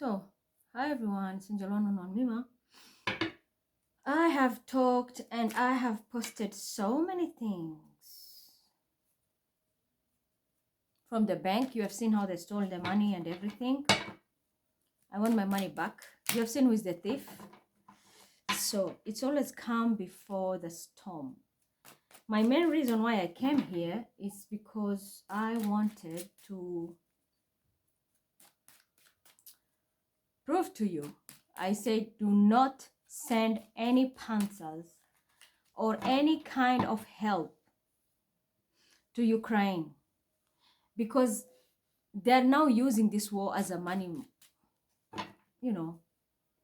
So, hi everyone, Sinjalono Nonmima. I have talked and I have posted so many things. From the bank, you have seen how they stole the money and everything. I want my money back. You have seen who is the thief. So, it's always calm before the storm. My main reason why I came here is because I wanted to prove to you. I said, do not send any panzers or any kind of help to Ukraine because they're now using this war as a money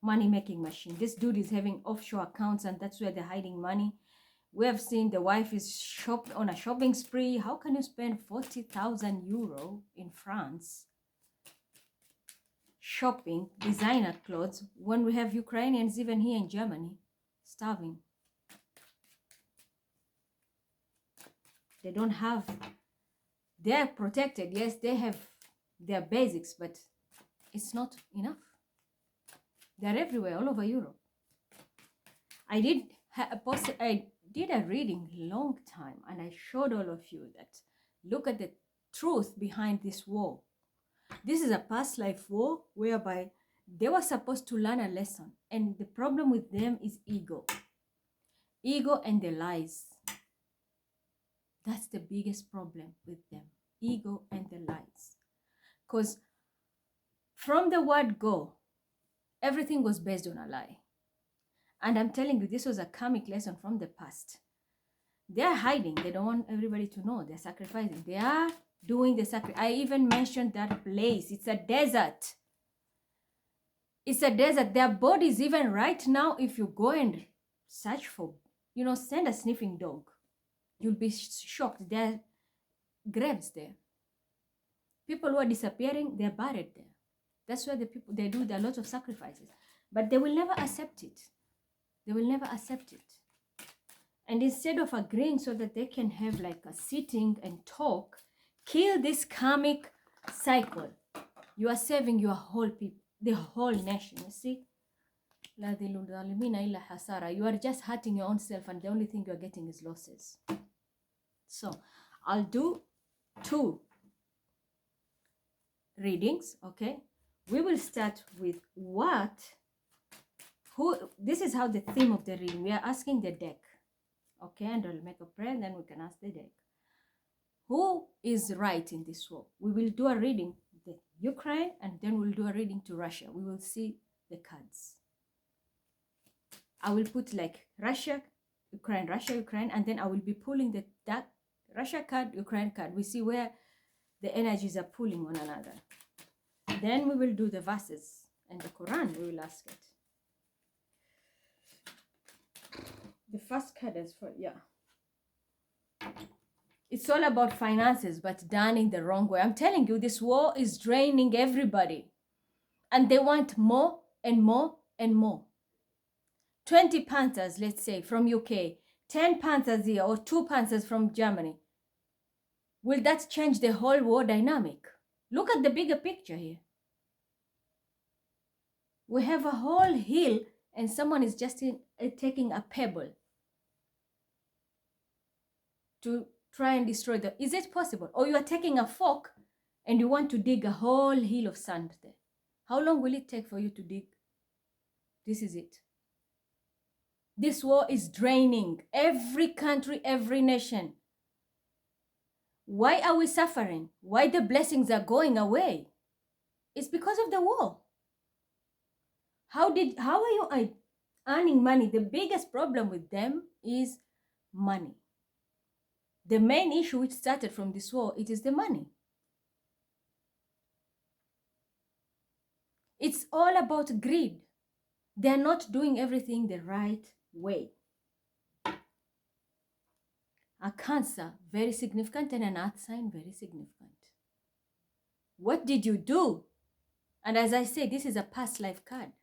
making machine. This dude is having offshore accounts and that's where they're hiding money. We have seen the wife is shopped on a shopping spree. How can you spend 40,000 euro in France shopping designer clothes when we have Ukrainians even here in Germany starving? They don't have, they're protected. Yes, they have their basics, but it's not enough. They're everywhere, all over Europe. I did a reading long time, and I showed all of you that look at the truth behind this war. This is a past life war whereby they were supposed to learn a lesson, and the problem with them is ego and the lies. That's the biggest problem with them, ego and the lies. Because from the word go, everything was based on a lie. And I'm telling you, this was a karmic lesson from the past. They're hiding. They don't want everybody to know. They're sacrificing. They are doing the sacrifice. I even mentioned that place. It's a desert. It's a desert. Their bodies, even right now, if you go and search for, send a sniffing dog, you'll be shocked. There are graves there. People who are disappearing, they're buried there. That's where the people, they do a lot of sacrifices. But they will never accept it. They will never accept it. And instead of agreeing so that they can have like a sitting and talk, kill this karmic cycle. You are saving your whole people, the whole nation. You see? You are just hurting your own self, and the only thing you are getting is losses. So I'll do 2 readings, okay? We will start with this is how the theme of the reading. We are asking the deck. Okay, and I'll make a prayer, and then we can ask the deck. Who is right in this war? We will do a reading the Ukraine, and then we'll do a reading to Russia. We will see the cards. I will put like Russia, Ukraine, and then I will be pulling that Russia card, Ukraine card. We see where the energies are pulling one another. Then we will do the verses and the Quran. We will ask it. The first card is for, it's all about finances, but done in the wrong way. I'm telling you, this war is draining everybody. And they want more and more and more. 20 Panthers, let's say, from UK. 10 Panthers here, or 2 Panthers from Germany. Will that change the whole war dynamic? Look at the bigger picture here. We have a whole hill, and someone is just taking a pebble to try and destroy the. Is it possible? Or you are taking a fork and you want to dig a whole hill of sand there. How long will it take for you to dig? This is it. This war is draining every country, every nation. Why are we suffering? Why the blessings are going away? It's because of the war. How are you earning money? The biggest problem with them is money. The main issue which started from this war, it is the money. It's all about greed. They're not doing everything the right way. A Cancer, very significant, and an Earth sign, very significant. What did you do? And as I say, this is a past life card.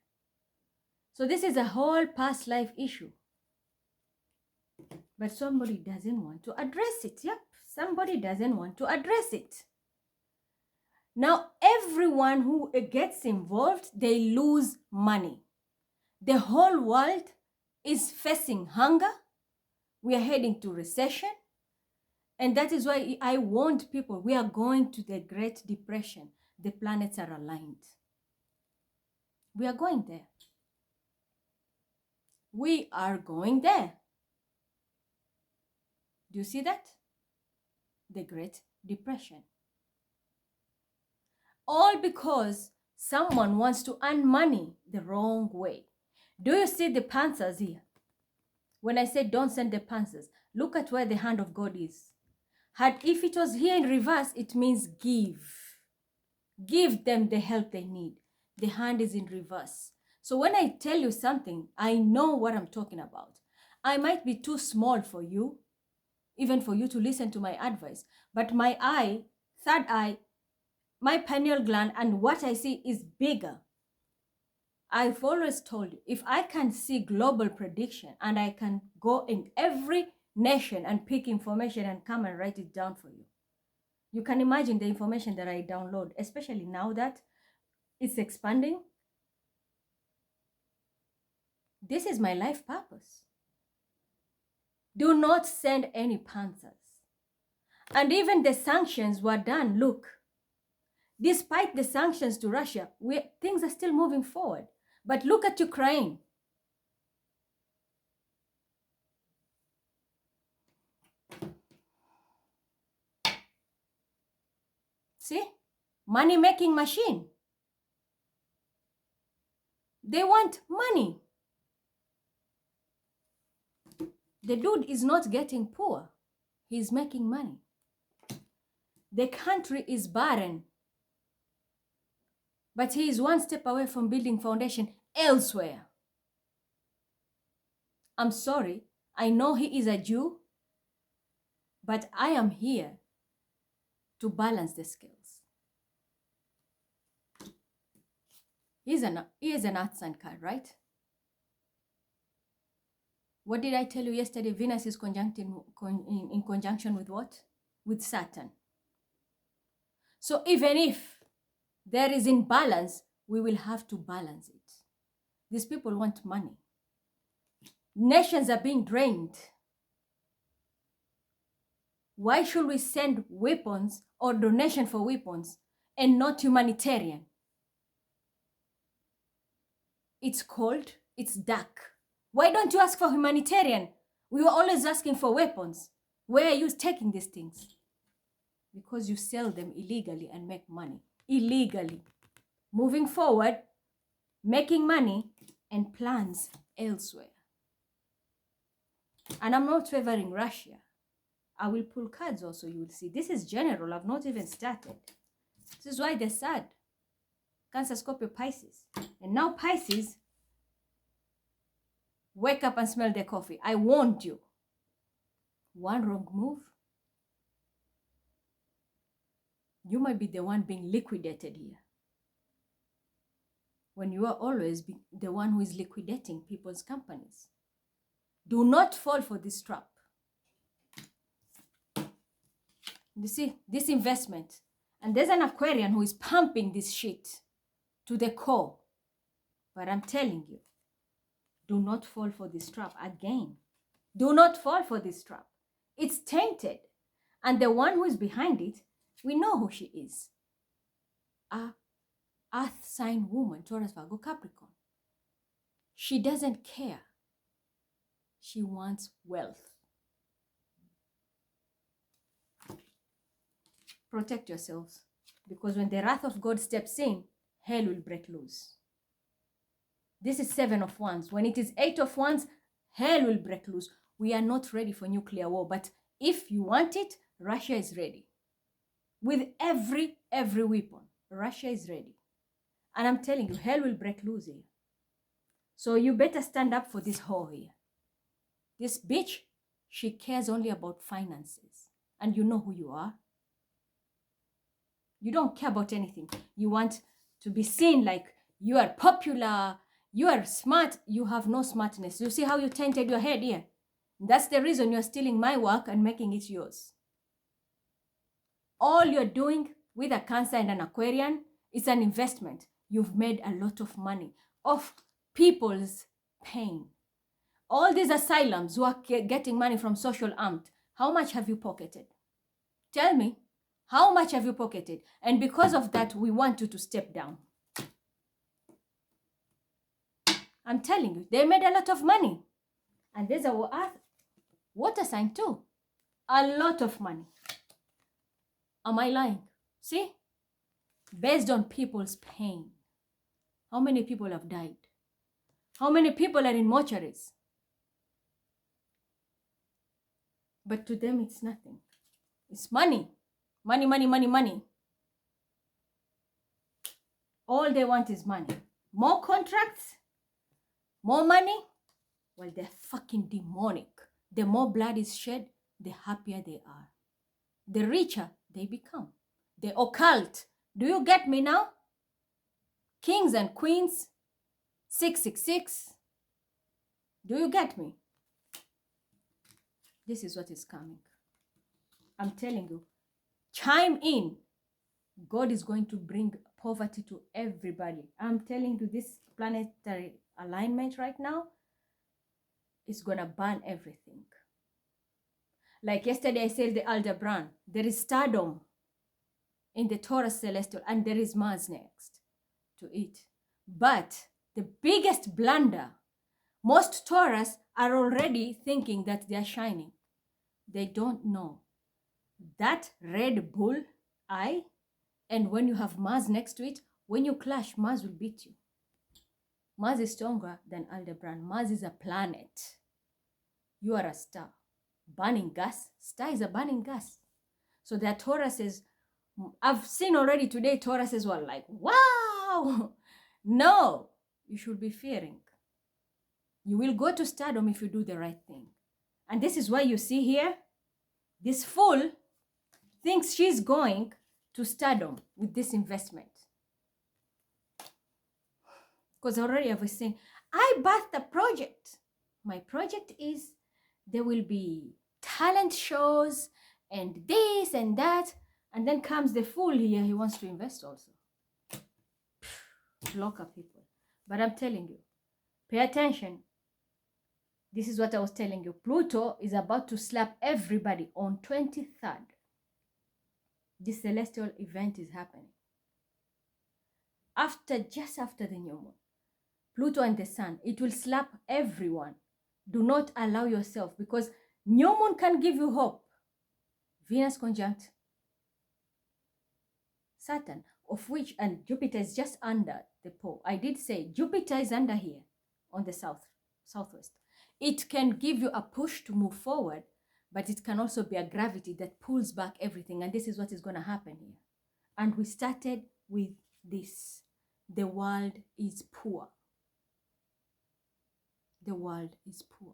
So this is a whole past life issue. But somebody doesn't want to address it. Yep, somebody doesn't want to address it. Now, everyone who gets involved, they lose money. The whole world is facing hunger. We are heading to recession. And that is why I warned people, we are going to the Great Depression. The planets are aligned. We are going there. We are going there. Do you see that? The Great Depression. All because someone wants to earn money the wrong way. Do you see the Panthers here? When I say don't send the Panthers, look at where the hand of God is. If it was here in reverse, it means give. Give them the help they need. The hand is in reverse. So when I tell you something, I know what I'm talking about. I might be too small for you, even for you to listen to my advice, but my eye, third eye, my pineal gland, and what I see is bigger. I've always told you, if I can see global prediction and I can go in every nation and pick information and come and write it down for you, you can imagine the information that I download, especially now that it's expanding. This is my life purpose. Do not send any Panthers. And even the sanctions were done. Look, despite the sanctions to Russia, things are still moving forward. But look at Ukraine. See? Money-making machine. They want money. The dude is not getting poor. He's making money. The country is barren. But he is one step away from building foundation elsewhere. I'm sorry. I know he is a Jew. But I am here to balance the scales. He is an earth sign card, right? What did I tell you yesterday? Venus is in conjunction with what? With Saturn. So even if there is imbalance, we will have to balance it. These people want money. Nations are being drained. Why should we send weapons or donation for weapons and not humanitarian? It's cold, it's dark. Why don't you ask for humanitarian? We were always asking for weapons. Where are you taking these things? Because you sell them illegally and make money. Illegally. Moving forward, making money and plans elsewhere. And I'm not favoring Russia. I will pull cards also, you will see. This is general, I've not even started. This is why they're sad. Cancer, Scorpio, Pisces. And now Pisces, wake up and smell the coffee. I warned you. One wrong move, you might be the one being liquidated here. When you are always the one who is liquidating people's companies. Do not fall for this trap. You see, this investment. And there's an Aquarian who is pumping this shit to the core. But I'm telling you, do not fall for this trap again. Do not fall for this trap. It's tainted. And the one who is behind it, we know who she is. A earth sign woman, Taurus, Virgo, Capricorn. She doesn't care. She wants wealth. Protect yourselves. Because when the wrath of God steps in, hell will break loose. This is 7 of Wands. When it is 8 of Wands, hell will break loose. We are not ready for nuclear war. But if you want it, Russia is ready. With every weapon, Russia is ready. And I'm telling you, hell will break loose here. So you better stand up for this whore here. This bitch, she cares only about finances. And you know who you are. You don't care about anything. You want to be seen like you are popular, you are smart. You have no smartness. You see how you tainted your head here? That's the reason you're stealing my work and making it yours. All you're doing with a Cancer and an Aquarian, it's an investment. You've made a lot of money off people's pain. All these asylums who are getting money from social amt, how much have you pocketed? Tell me, how much have you pocketed? And because of that, we want you to step down. I'm telling you, they made a lot of money. And there's a water sign too. A lot of money. Am I lying? See? Based on people's pain. How many people have died? How many people are in mortuaries? But to them, it's nothing. It's money. Money, money, money, money. All they want is money. More contracts, more money. Well, they're fucking demonic. The more blood is shed, the happier they are. The richer they become. The occult. Do you get me now? Kings and queens. 666. Do you get me? This is what is coming. I'm telling you. Chime in. God is going to bring poverty to everybody. I'm telling you, this planetary alignment right now is going to burn everything. Like yesterday I said, the Aldebaran, there is stardom in the Taurus celestial, and there is Mars next to it. But the biggest blunder, most Taurus are already thinking that they are shining. They don't know that Red Bull eye, and when you have Mars next to it, when you clash, Mars will beat you. Mars is stronger than Aldebaran. Mars is a planet. You are a star. Burning gas. Star is a burning gas. So there are Tauruses. I've seen already today, Tauruses were like, wow. No, you should be fearing. You will go to stardom if you do the right thing. And this is why you see here, this fool thinks she's going to stardom with this investment. Because already I was saying, I birthed a project. My project is there will be talent shows and this and that. And then comes the fool here, he wants to invest also. Local people. But I'm telling you, pay attention. This is what I was telling you. Pluto is about to slap everybody on 23rd. This celestial event is happening. Just after the new moon. Pluto and the sun, it will slap everyone. Do not allow yourself, because new moon can give you hope. Venus conjunct Saturn, of which, and Jupiter is just under the pole. I did say Jupiter is under here on the southwest. It can give you a push to move forward, but it can also be a gravity that pulls back everything. And this is what is going to happen here. And we started with this. The world is poor. The world is poor.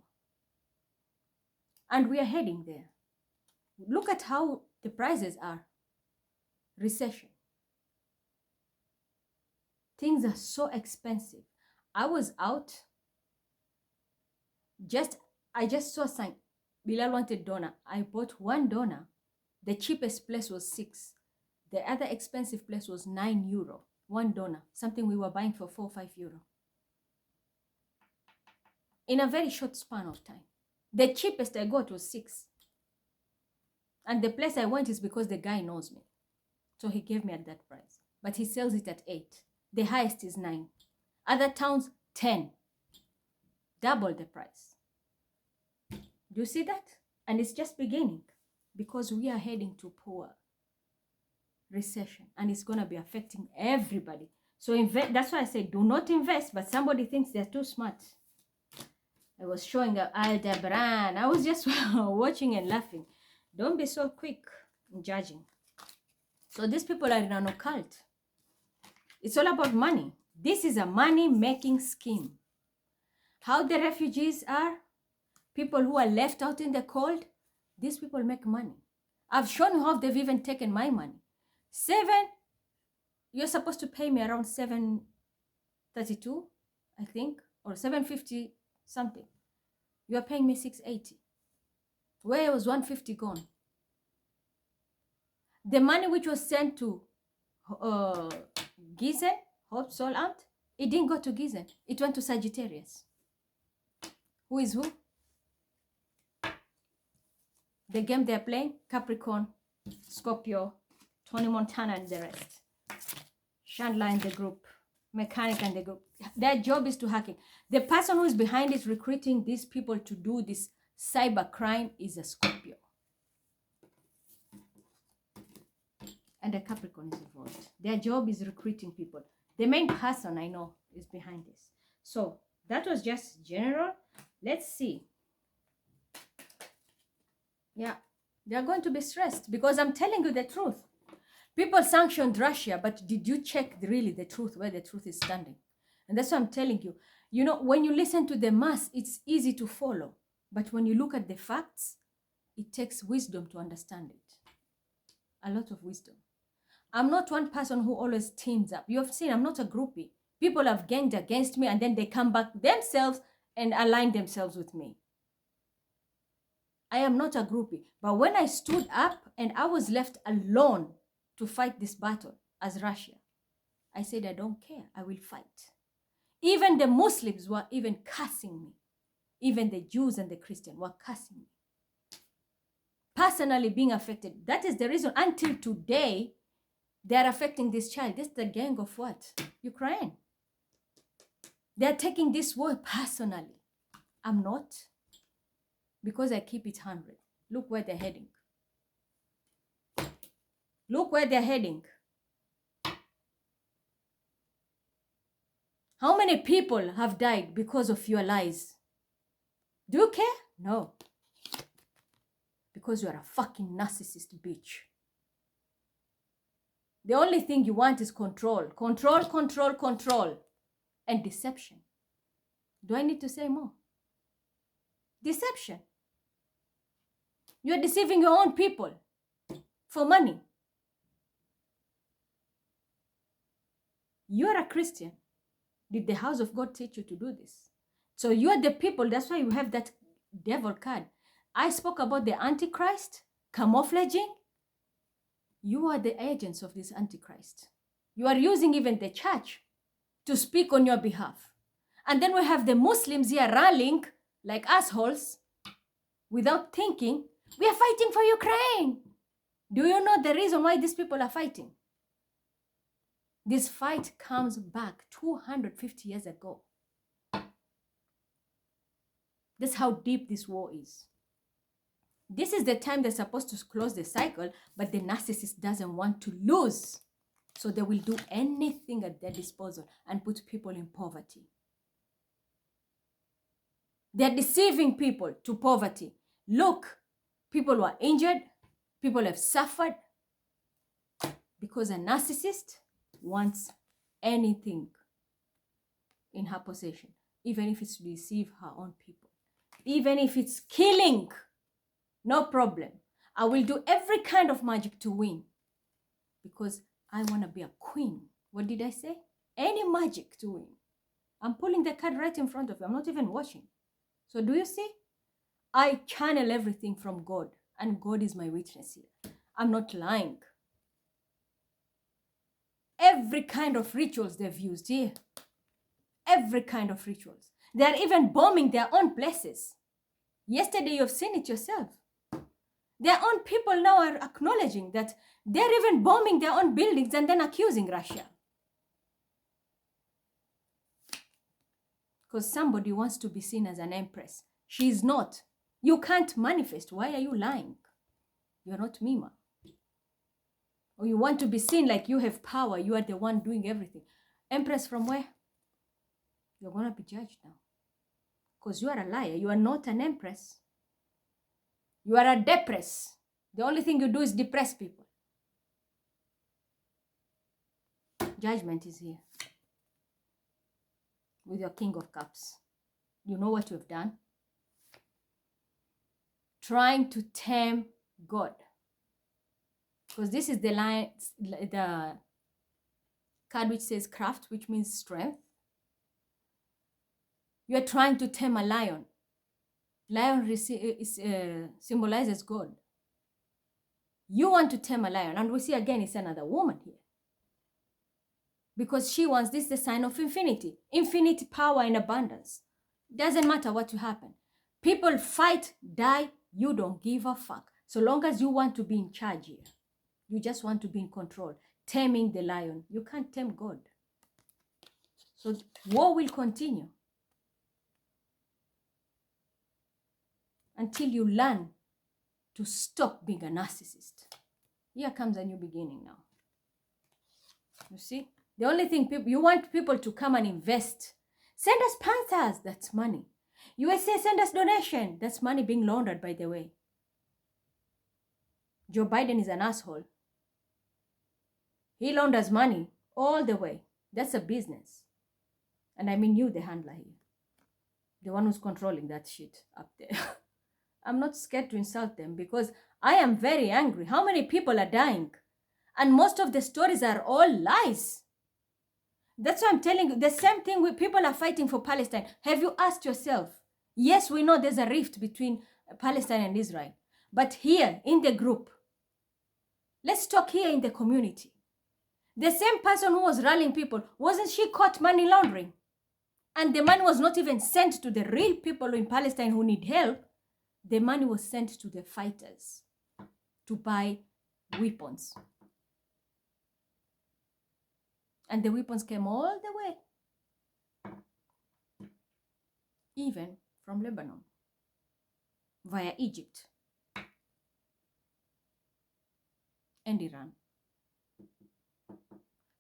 And we are heading there. Look at how the prices are. Recession. Things are so expensive. I was out. I just saw a sign. Bilal wanted doner. I bought one doner. The cheapest place was 6. The other expensive place was €9. One doner. Something we were buying for 4 or 5 euro. In a very short span of time. The cheapest I got was 6. And the place I went is because the guy knows me. So he gave me at that price. But he sells it at 8. The highest is 9. Other towns, 10. Double the price. Do you see that? And it's just beginning. Because we are heading to poor recession. And it's going to be affecting everybody. So that's why I say do not invest. But somebody thinks they're too smart. I was showing Aldebaran. I was just watching and laughing. Don't be so quick in judging. So these people are in an occult. It's all about money. This is a money-making scheme. How the refugees are, people who are left out in the cold, these people make money. I've shown you how they've even taken my money. You're supposed to pay me around 732, I think, or 750 something. You're paying me 680. Where was 150 gone? The money which was sent to Gizen, Hope Soul Amt. It didn't go to Gizen. It went to Sagittarius. Who is who? The game they're playing, Capricorn, Scorpio, Tony Montana and the rest. Chandler and the group, Mechanic and the group. Their job is to hacking. The person who is behind it recruiting these people to do this cyber crime is a Scorpio. And a Capricorn is involved. Their job is recruiting people. The main person I know is behind this. So that was just general. Let's see. Yeah, they're going to be stressed because I'm telling you the truth. People sanctioned Russia, but did you check really the truth, where the truth is standing? And that's what I'm telling you. You know, when you listen to the mass, it's easy to follow. But when you look at the facts, it takes wisdom to understand it. A lot of wisdom. I'm not one person who always teams up. You have seen, I'm not a groupie. People have ganged against me and then they come back themselves and align themselves with me. I am not a groupie. But when I stood up and I was left alone to fight this battle as Russia, I said, I don't care. I will fight. Even the Muslims were even cursing me. Even the Jews and the Christians were cursing me. Personally being affected. That is the reason until today, they are affecting this child. This is the gang of what? Ukraine. They are taking this war personally. I'm not. Because I keep it 100. Look where they're heading. Look where they're heading. How many people have died because of your lies? Do you care? No. Because you are a fucking narcissist bitch. The only thing you want is control. Control, control, control. And deception. Do I need to say more? Deception. You're deceiving your own people for money. You're a Christian. Did the house of God teach you to do this? So you're the people, that's why you have that devil card. I spoke about the Antichrist, camouflaging. You are the agents of this Antichrist. You are using even the church to speak on your behalf. And then we have the Muslims here rallying like assholes without thinking, we are fighting for Ukraine. Do you know the reason why these people are fighting? This fight comes back 250 years ago. That's how deep this war is. This is the time they're supposed to close the cycle, but the narcissist doesn't want to lose. So they will do anything at their disposal and put people in poverty. They're deceiving people to poverty. Look, people were injured, people have suffered because a narcissist wants anything in her possession, even if it's to deceive her own people, even if it's killing, no problem. I will do every kind of magic to win because I want to be a queen. What did I say? Any magic to win. I'm pulling the card right in front of you. I'm not even watching. So do you see? I channel everything from God, and God is my witness here. I'm not lying. Every kind of rituals they've used here. Every kind of rituals. They are even bombing their own places. Yesterday, you've seen it yourself. Their own people now are acknowledging that they're even bombing their own buildings and then accusing Russia. Because somebody wants to be seen as an empress. She's not. You can't manifest. Why are you lying? You're not Mima. Or you want to be seen like you have power. You are the one doing everything. Empress from where? You're going to be judged now. Because you are a liar. You are not an empress. You are a depress. The only thing you do is depress people. Judgment is here. With your King of Cups. You know what you've done? Trying to tame God. Because this is the line, the card which says craft, which means strength. You are trying to tame a lion. Lion symbolizes God. You want to tame a lion. And we see again, it's another woman here. because she wants this the sign of infinity, infinite power and abundance. Doesn't matter what will happen. People fight, die, you don't give a fuck. So long as you want to be in charge here, you just want to be in control, taming the lion. You can't tame God. So war will continue until you learn to stop being a narcissist. Here comes a new beginning now. You see? The only thing you want people to come and invest. Send us Panthers, that's money. USA, send us donation, that's money being laundered, by the way. Joe Biden is an asshole. He launders money all the way. That's a business. And I mean you, the handler here. The one who's controlling that shit up there. I'm not scared to insult them because I am very angry. How many people are dying? And most of the stories are all lies. That's why I'm telling you, the same thing with people are fighting for Palestine. Have you asked yourself? Yes, we know there's a rift between Palestine and Israel. But here in the group, let's talk here in the community. The same person who was rallying people, wasn't she caught money laundering? And the money was not even sent to the real people in Palestine who need help. The money was sent to the fighters to buy weapons. And the weapons came all the way, even from Lebanon, via Egypt and Iran.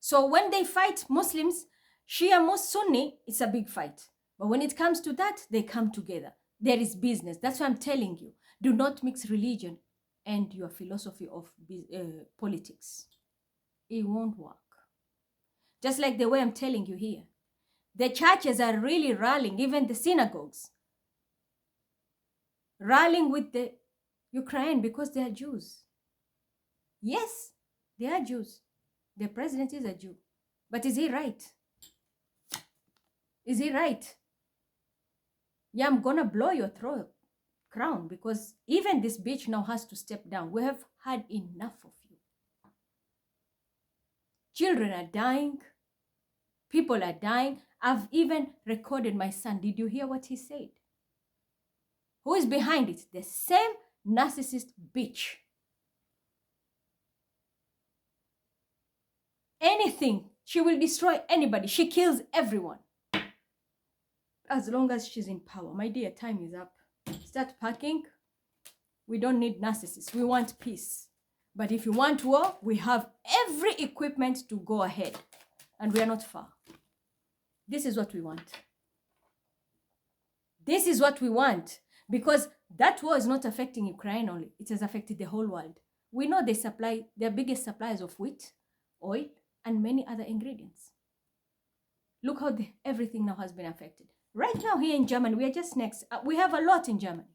So when they fight Muslims, Shia, Sunni, it's a big fight. But when it comes to that, they come together. There is business. That's why I'm telling you. Do not mix religion and your philosophy of politics. It won't work. Just like the way I'm telling you here. The churches are really rallying, even the synagogues. Rallying with the Ukraine because they are Jews. Yes, they are Jews. The president is a Jew. But is he right? Is he right? Yeah, I'm gonna blow your crown because even this bitch now has to step down. We have had enough of you. Children are dying. People are dying. I've even recorded my son. Did you hear what he said? Who is behind it? The same narcissist bitch. Anything. She will destroy anybody. She kills everyone. As long as she's in power. My dear, time is up. Start packing. We don't need narcissists. We want peace. But if you want war, we have every equipment to go ahead. And we are not far. This is what we want. This is what we want. Because that war is not affecting Ukraine only. It has affected the whole world. We know they supply their biggest suppliers of wheat, oil, and many other ingredients. Look how everything now has been affected. Right now here in Germany, we are just next. We have a lot in Germany.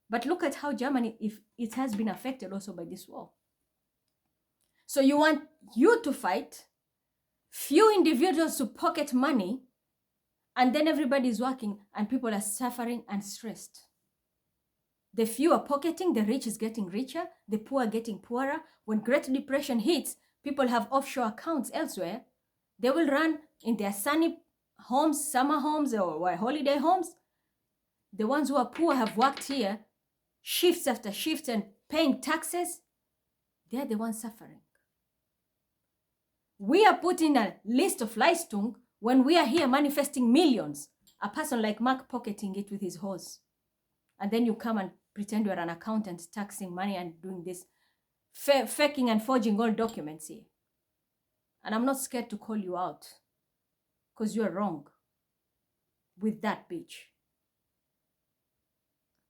But look at how Germany, if it has been affected also by this war. So you want you to fight, few individuals to pocket money, and then everybody is working and people are suffering and stressed. The few are pocketing, the rich is getting richer, the poor are getting poorer. When Great Depression hits, people have offshore accounts elsewhere. They will run in their sunny homes, summer homes, or holiday homes. The ones who are poor have worked here, shifts after shifts and paying taxes. They're the ones suffering. We are put in a list of Leistung when we are here manifesting millions. A person like Mark pocketing it with his horse. And then you come and pretend you're an accountant taxing money and doing this, faking and forging all documents here. And I'm not scared to call you out because you're wrong with that bitch.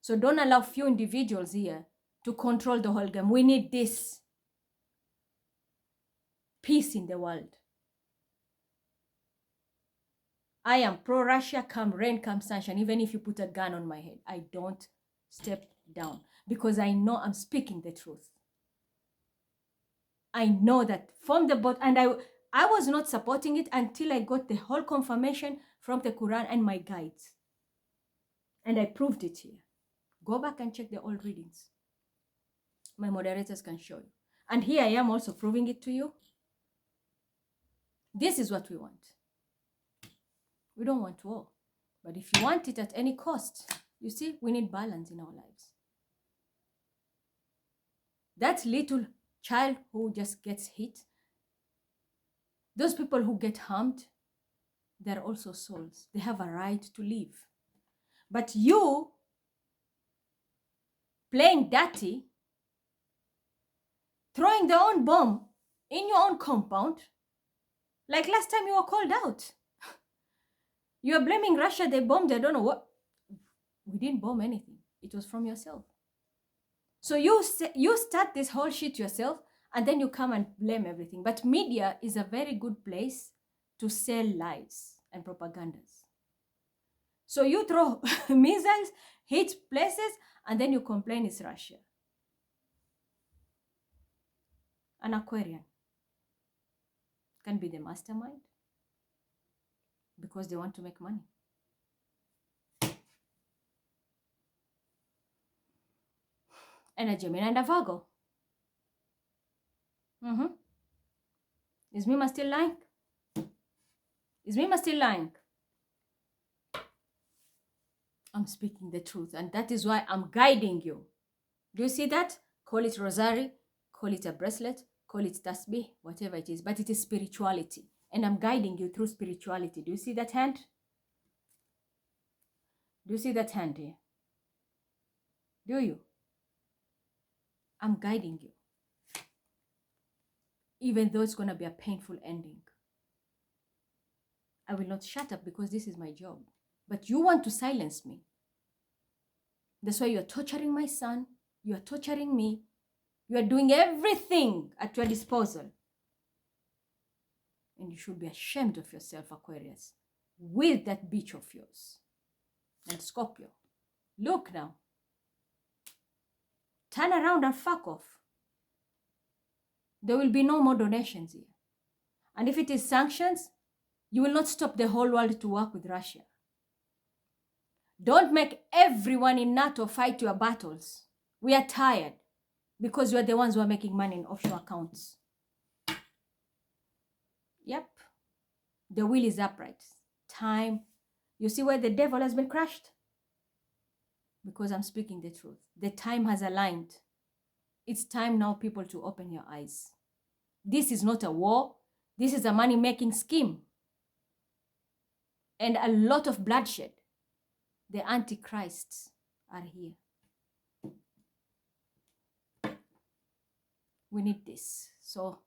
So don't allow few individuals here to control the whole game. We need this peace in the world. I am pro-Russia, come rain, come sunshine. Even if you put a gun on my head, I don't step down because I know I'm speaking the truth. I know that from the bottom, and I was not supporting it until I got the whole confirmation from the Quran and my guides. And I proved it here. Go back and check the old readings. My moderators can show you. And here I am also proving it to you. This is what we want. We don't want war. But if you want it at any cost, you see, we need balance in our lives. That little child who just gets hit, those people who get harmed, they're also souls. They have a right to live. But you playing dirty, throwing their own bomb in your own compound, like last time you were called out. You are blaming Russia, they bombed, I don't know what. We didn't bomb anything. It was from yourself. So you start this whole shit yourself, and then you come and blame everything. But media is a very good place to sell lies and propagandas. So you throw missiles, hit places, and then you complain it's Russia. An Aquarian can be the mastermind because they want to make money. And a Gemini and a Virgo. Is Mima still lying? Is Mima still lying? I'm speaking the truth, and that is why I'm guiding you. Do you see that? Call it rosary, call it a bracelet, call it tasbih, whatever it is, but it is spirituality. And I'm guiding you through spirituality. Do you see that hand? Do you see that hand here? Do you? I'm guiding you. Even though it's going to be a painful ending. I will not shut up because this is my job. But you want to silence me. That's why you're torturing my son. You are torturing me. You are doing everything at your disposal. And you should be ashamed of yourself, Aquarius, with that bitch of yours. And Scorpio, look now. Turn around and fuck off. There will be no more donations here. And if it is sanctions, you will not stop the whole world to work with Russia. Don't make everyone in NATO fight your battles. We are tired because you are the ones who are making money in offshore accounts. Yep. The wheel is upright. Time. You see where the devil has been crushed? Because I'm speaking the truth. The time has aligned. It's time now, people, to open your eyes. This is not a war. This is a money-making scheme. And a lot of bloodshed. The antichrists are here. We need this. So,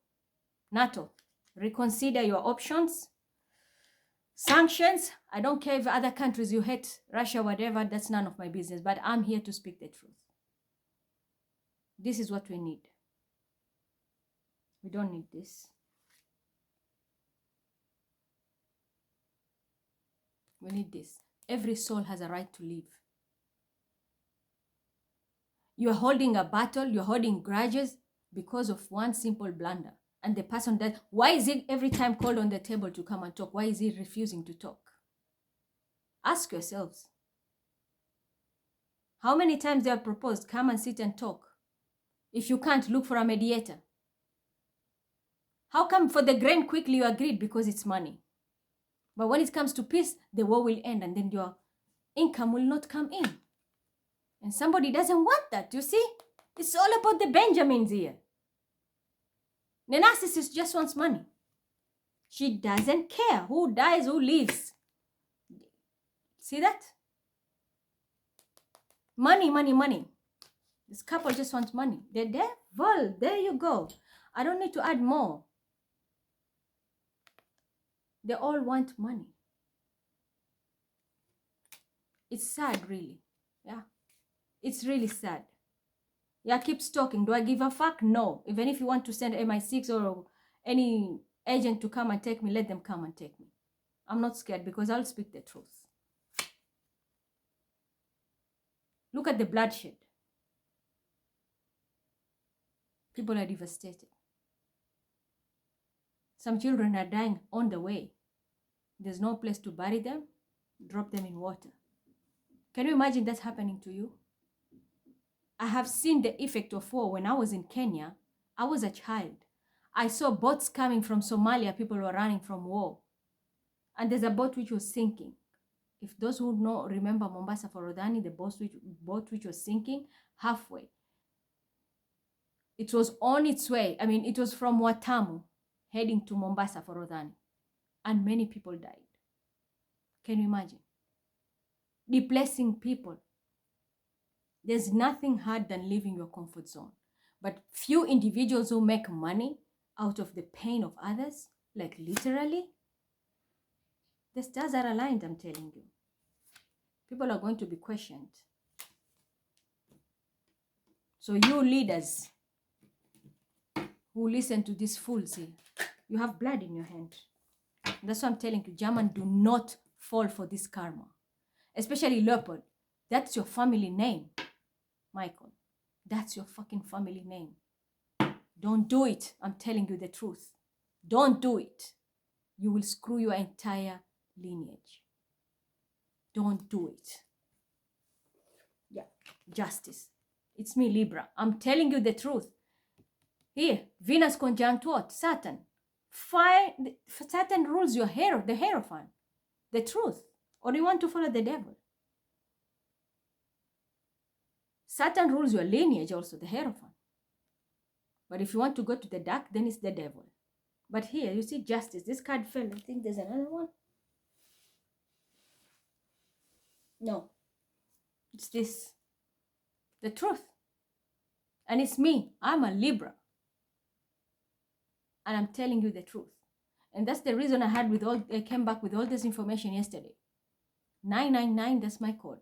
NATO, reconsider your options. Sanctions, I don't care if other countries you hate, Russia, whatever, that's none of my business. But I'm here to speak the truth. This is what we need. We don't need this. We need this. Every soul has a right to live. You're holding a battle, you're holding grudges because of one simple blunder. And the person that, why is he every time called on the table to come and talk? Why is he refusing to talk? Ask yourselves. How many times they have proposed, come and sit and talk? If you can't, look for a mediator. How come for the grain quickly you agreed? Because it's money. But when it comes to peace, the war will end and then your income will not come in. And somebody doesn't want that, you see? It's all about the Benjamins here. The narcissist just wants money. She doesn't care who dies, who lives. See that? Money, money, money. This couple just wants money. The devil, there you go. I don't need to add more. They all want money. It's sad, really. Yeah. It's really sad. Yeah, keep stalking. Do I give a fuck? No. Even if you want to send MI6 or any agent to come and take me, let them come and take me. I'm not scared because I'll speak the truth. Look at the bloodshed. People are devastated. Some children are dying on the way. There's no place to bury them. Drop them in water. Can you imagine that happening to you? I have seen the effect of war when I was in Kenya. I was a child. I saw boats coming from Somalia. People were running from war. And there's a boat which was sinking. If those who know, remember Mombasa Forodhani, the boat which was sinking halfway. It was on its way. I mean, it was from Watamu heading to Mombasa Forodhani. And many people died. Can you imagine? Displacing people. There's nothing hard than leaving your comfort zone. But few individuals who make money out of the pain of others, like literally, the stars are aligned, I'm telling you. People are going to be questioned. So you leaders who listen to these fools here, you have blood in your hand. That's what I'm telling you. German, do not fall for this karma. Especially Leopold. That's your family name, Michael. That's your fucking family name. Don't do it. I'm telling you the truth. Don't do it. You will screw your entire lineage. Don't do it. Yeah, justice. It's me, Libra. I'm telling you the truth. Here, Venus conjunct what? Saturn. Saturn rules your hair, the Hierophant. The truth. Or you want to follow the devil? Saturn rules your lineage also, the Hierophant. But if you want to go to the dark, then it's the devil. But here, you see justice. This card fell. I think there's another one. No. It's this. The truth. And it's me. I'm a Libra. And I'm telling you the truth. And that's the reason I came back with all this information yesterday. 999, that's my code.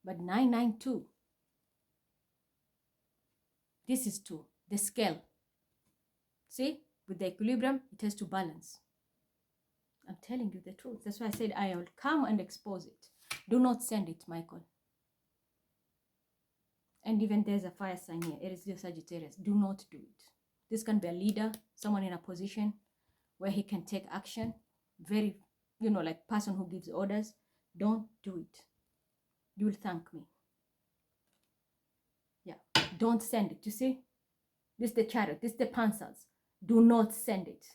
But 992. This is 2. The scale. See? With the equilibrium, it has to balance. I'm telling you the truth. That's why I said I will come and expose it. Do not send it, Michael. And even there's a fire sign here. Aries, Leo, Sagittarius. Do not do it. This can be a leader, someone in a position where he can take action. Very, like person who gives orders. Don't do it. You will thank me. Yeah. Don't send it. You see? This is the Chariot. This is the Panthers. Do not send it.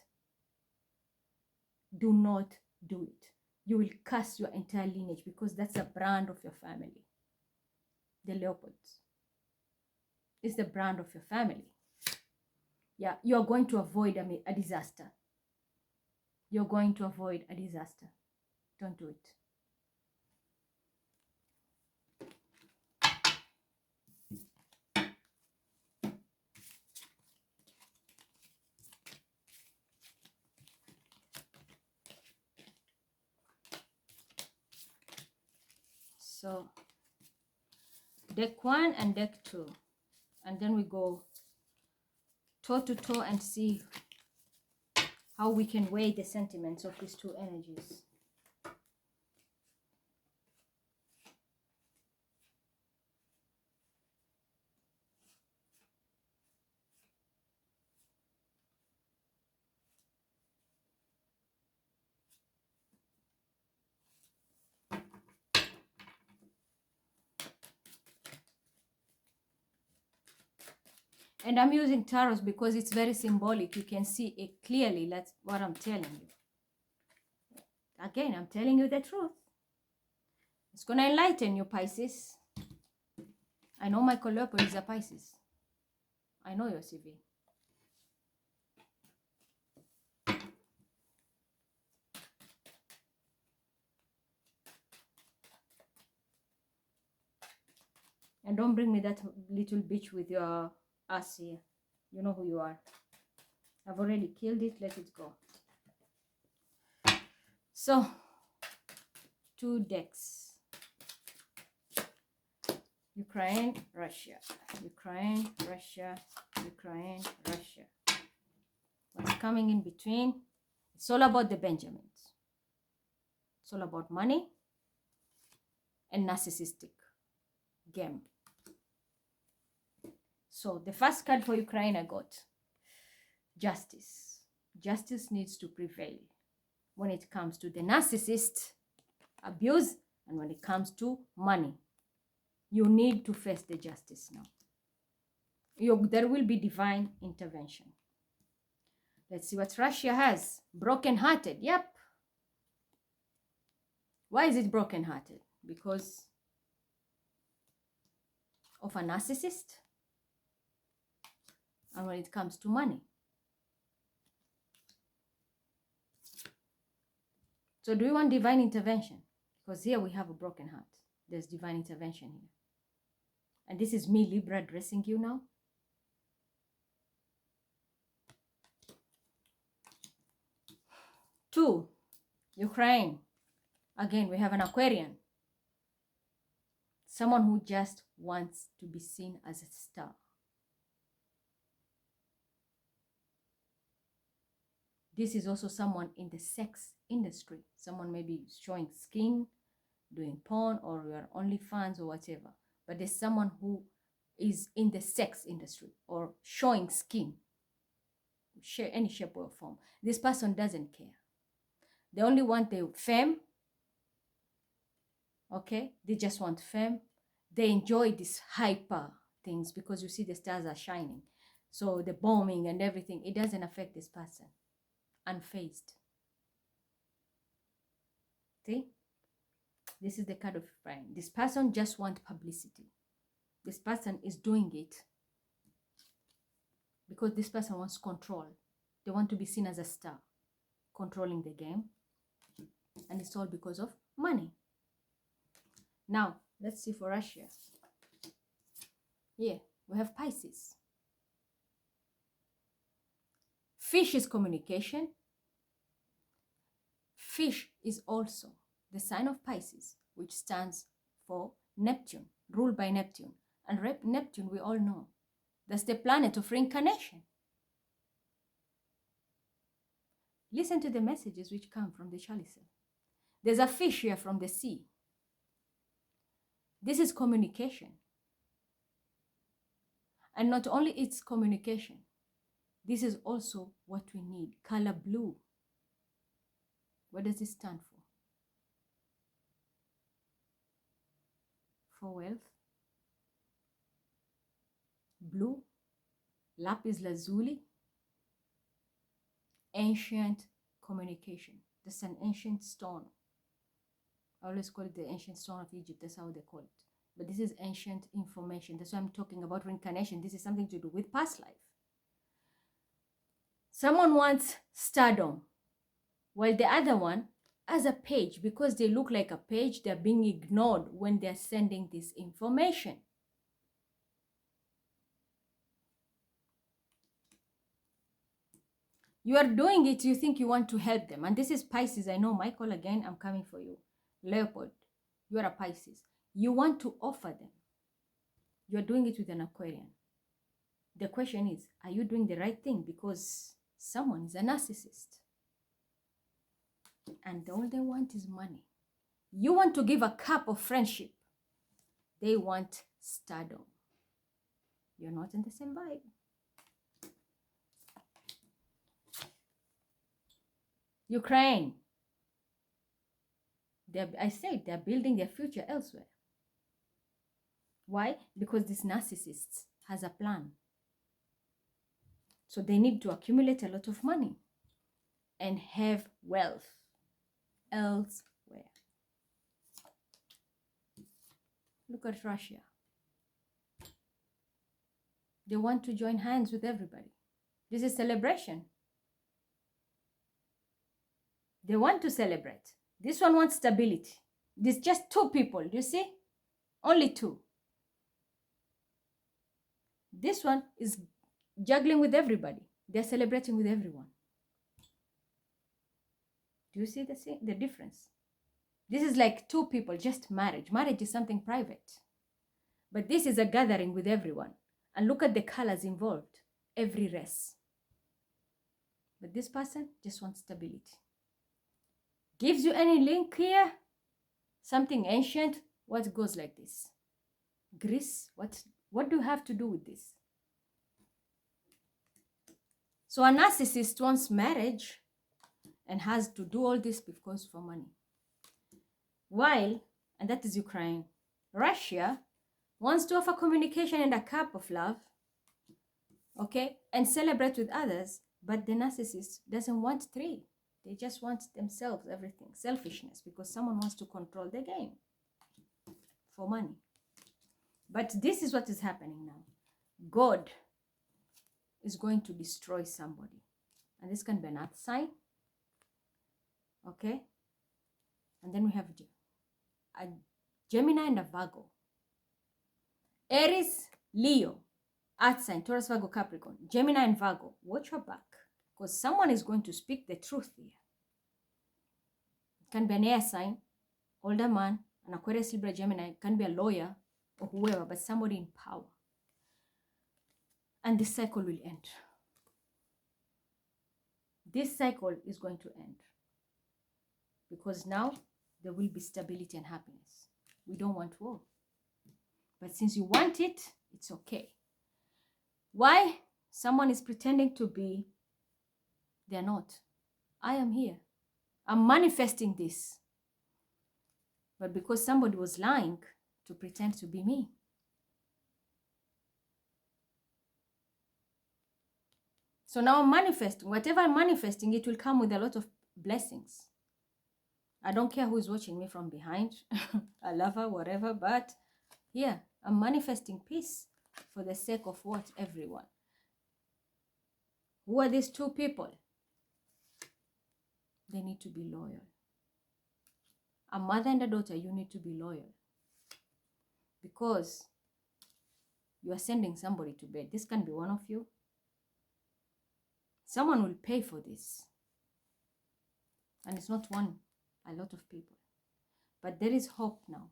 Do not do it. You will curse your entire lineage because that's a brand of your family. The Leopards. It's the brand of your family. Yeah, you're going to avoid a disaster. You're going to avoid a disaster. Don't do it. So, deck 1 and deck 2. And then we go toe to toe and see how we can weigh the sentiments of these two energies. And I'm using tarots because it's very symbolic. You can see it clearly. That's what I'm telling you. Again, I'm telling you the truth. It's going to enlighten you, Pisces. I know Michael Leopold is a Pisces. I know your CV. And don't bring me that little bitch with your ass here. You know who you are. I've already killed it. Let it go. So, 2 decks. Ukraine, Russia. Ukraine, Russia. Ukraine, Russia. What's coming in between? It's all about the Benjamins. It's all about money and narcissistic game. So the first card for Ukraine I got, justice. Justice needs to prevail when it comes to the narcissist abuse and when it comes to money. You need to face the justice now. There will be divine intervention. Let's see what Russia has. Broken-hearted. Yep. Why is it broken-hearted? Because of a narcissist. And when it comes to money. So do we want divine intervention? Because here we have a broken heart. There's divine intervention here. And this is me, Libra, addressing you now. Two, Ukraine. Again, we have an Aquarian. Someone who just wants to be seen as a star. This is also someone in the sex industry. Someone maybe showing skin, doing porn, or your OnlyFans or whatever. But there's someone who is in the sex industry or showing skin, any shape or form. This person doesn't care. They only want the fame. Okay, they just want fame. They enjoy these hyper things because you see the stars are shining. So the bombing and everything, it doesn't affect this person. Unfazed. See? This is the card of Ukraine. This person just wants publicity. This person is doing it because this person wants control. They want to be seen as a star, controlling the game. And it's all because of money. Now, let's see for Russia. Yeah, we have Pisces. Fish is communication. Fish is also the sign of Pisces, which stands for Neptune, ruled by Neptune. And Neptune, we all know, that's the planet of reincarnation. Listen to the messages which come from the chalice. There's a fish here from the sea. This is communication. And not only it's communication, this is also what we need. Color blue. What does it stand for? For wealth. Blue. Lapis lazuli. Ancient communication. That's an ancient stone. I always call it the ancient stone of Egypt. That's how they call it. But this is ancient information. That's why I'm talking about reincarnation. This is something to do with past life. Someone wants stardom, while the other one has a page. Because they look like a page, they're being ignored when they're sending this information. You are doing it, you think you want to help them. And this is Pisces. I know, Michael, again, I'm coming for you. Leopold, you are a Pisces. You want to offer them. You're doing it with an Aquarian. The question is, are you doing the right thing? Because someone is a narcissist. And all they want is money. You want to give a cup of friendship. They want stardom. You're not in the same vibe. Ukraine. I said they're building their future elsewhere. Why? Because this narcissist has a plan. So they need to accumulate a lot of money and have wealth elsewhere. Look at Russia. They want to join hands with everybody. This is celebration. They want to celebrate. This one wants stability. There's just two people, you see? Only two. This one is juggling with everybody. They're celebrating with everyone. Do you see the difference? This is like two people, just marriage. Marriage is something private. But this is a gathering with everyone. And look at the colors involved. Every race. But this person just wants stability. Gives you any link here? Something ancient? What goes like this? Greece? What do you have to do with this? So a narcissist wants marriage and has to do all this because for money. While, and that is Ukraine, Russia wants to offer communication and a cup of love, okay, and celebrate with others, But the narcissist doesn't want three. They just want themselves, everything. Selfishness, because someone wants to control the game for money. But this is what is happening now. God is going to destroy somebody. And this can be an earth sign. Okay? And then we have a Gemini and a Virgo. Aries, Leo, earth sign, Taurus, Virgo, Capricorn, Gemini and Virgo. Watch your back. Because someone is going to speak the truth here. It can be an air sign, older man, an Aquarius, Libra, Gemini. It can be a lawyer or whoever, but somebody in power. And this cycle will end. This cycle is going to end. Because now there will be stability and happiness. We don't want war. But since you want it, it's okay. Why? Someone is pretending to be. They're not. I am here. I'm manifesting this. But because somebody was lying to pretend to be me. So now I'm manifesting. Whatever I'm manifesting, it will come with a lot of blessings. I don't care who is watching me from behind, a lover, whatever, but here, I'm manifesting peace for the sake of what? Everyone. Who are these two people? They need to be loyal. A mother and a daughter, you need to be loyal. Because you are sending somebody to bed. This can be one of you. Someone will pay for this. And it's not one, a lot of people. But there is hope now.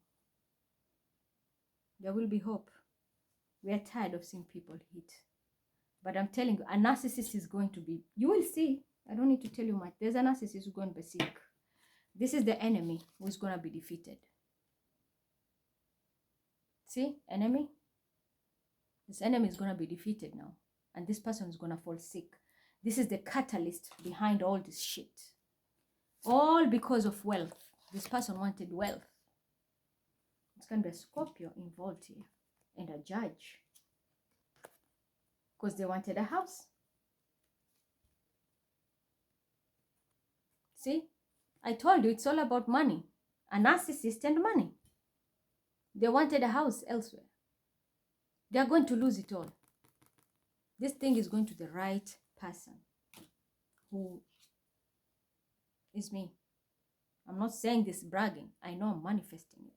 There will be hope. We are tired of seeing people hit. But I'm telling you, a narcissist is going to be, you will see. I don't need to tell you much. There's a narcissist who's going to be sick. This is the enemy who's going to be defeated. See, enemy? This enemy is going to be defeated now. And this person is going to fall sick. This is the catalyst behind all this shit. All because of wealth. This person wanted wealth. It's going to be a Scorpio involved here. And a judge. Because they wanted a house. See? I told you it's all about money. A narcissist and money. They wanted a house elsewhere. They are going to lose it all. This thing is going to the right person. Who is me. I'm not saying this bragging. I know I'm manifesting it.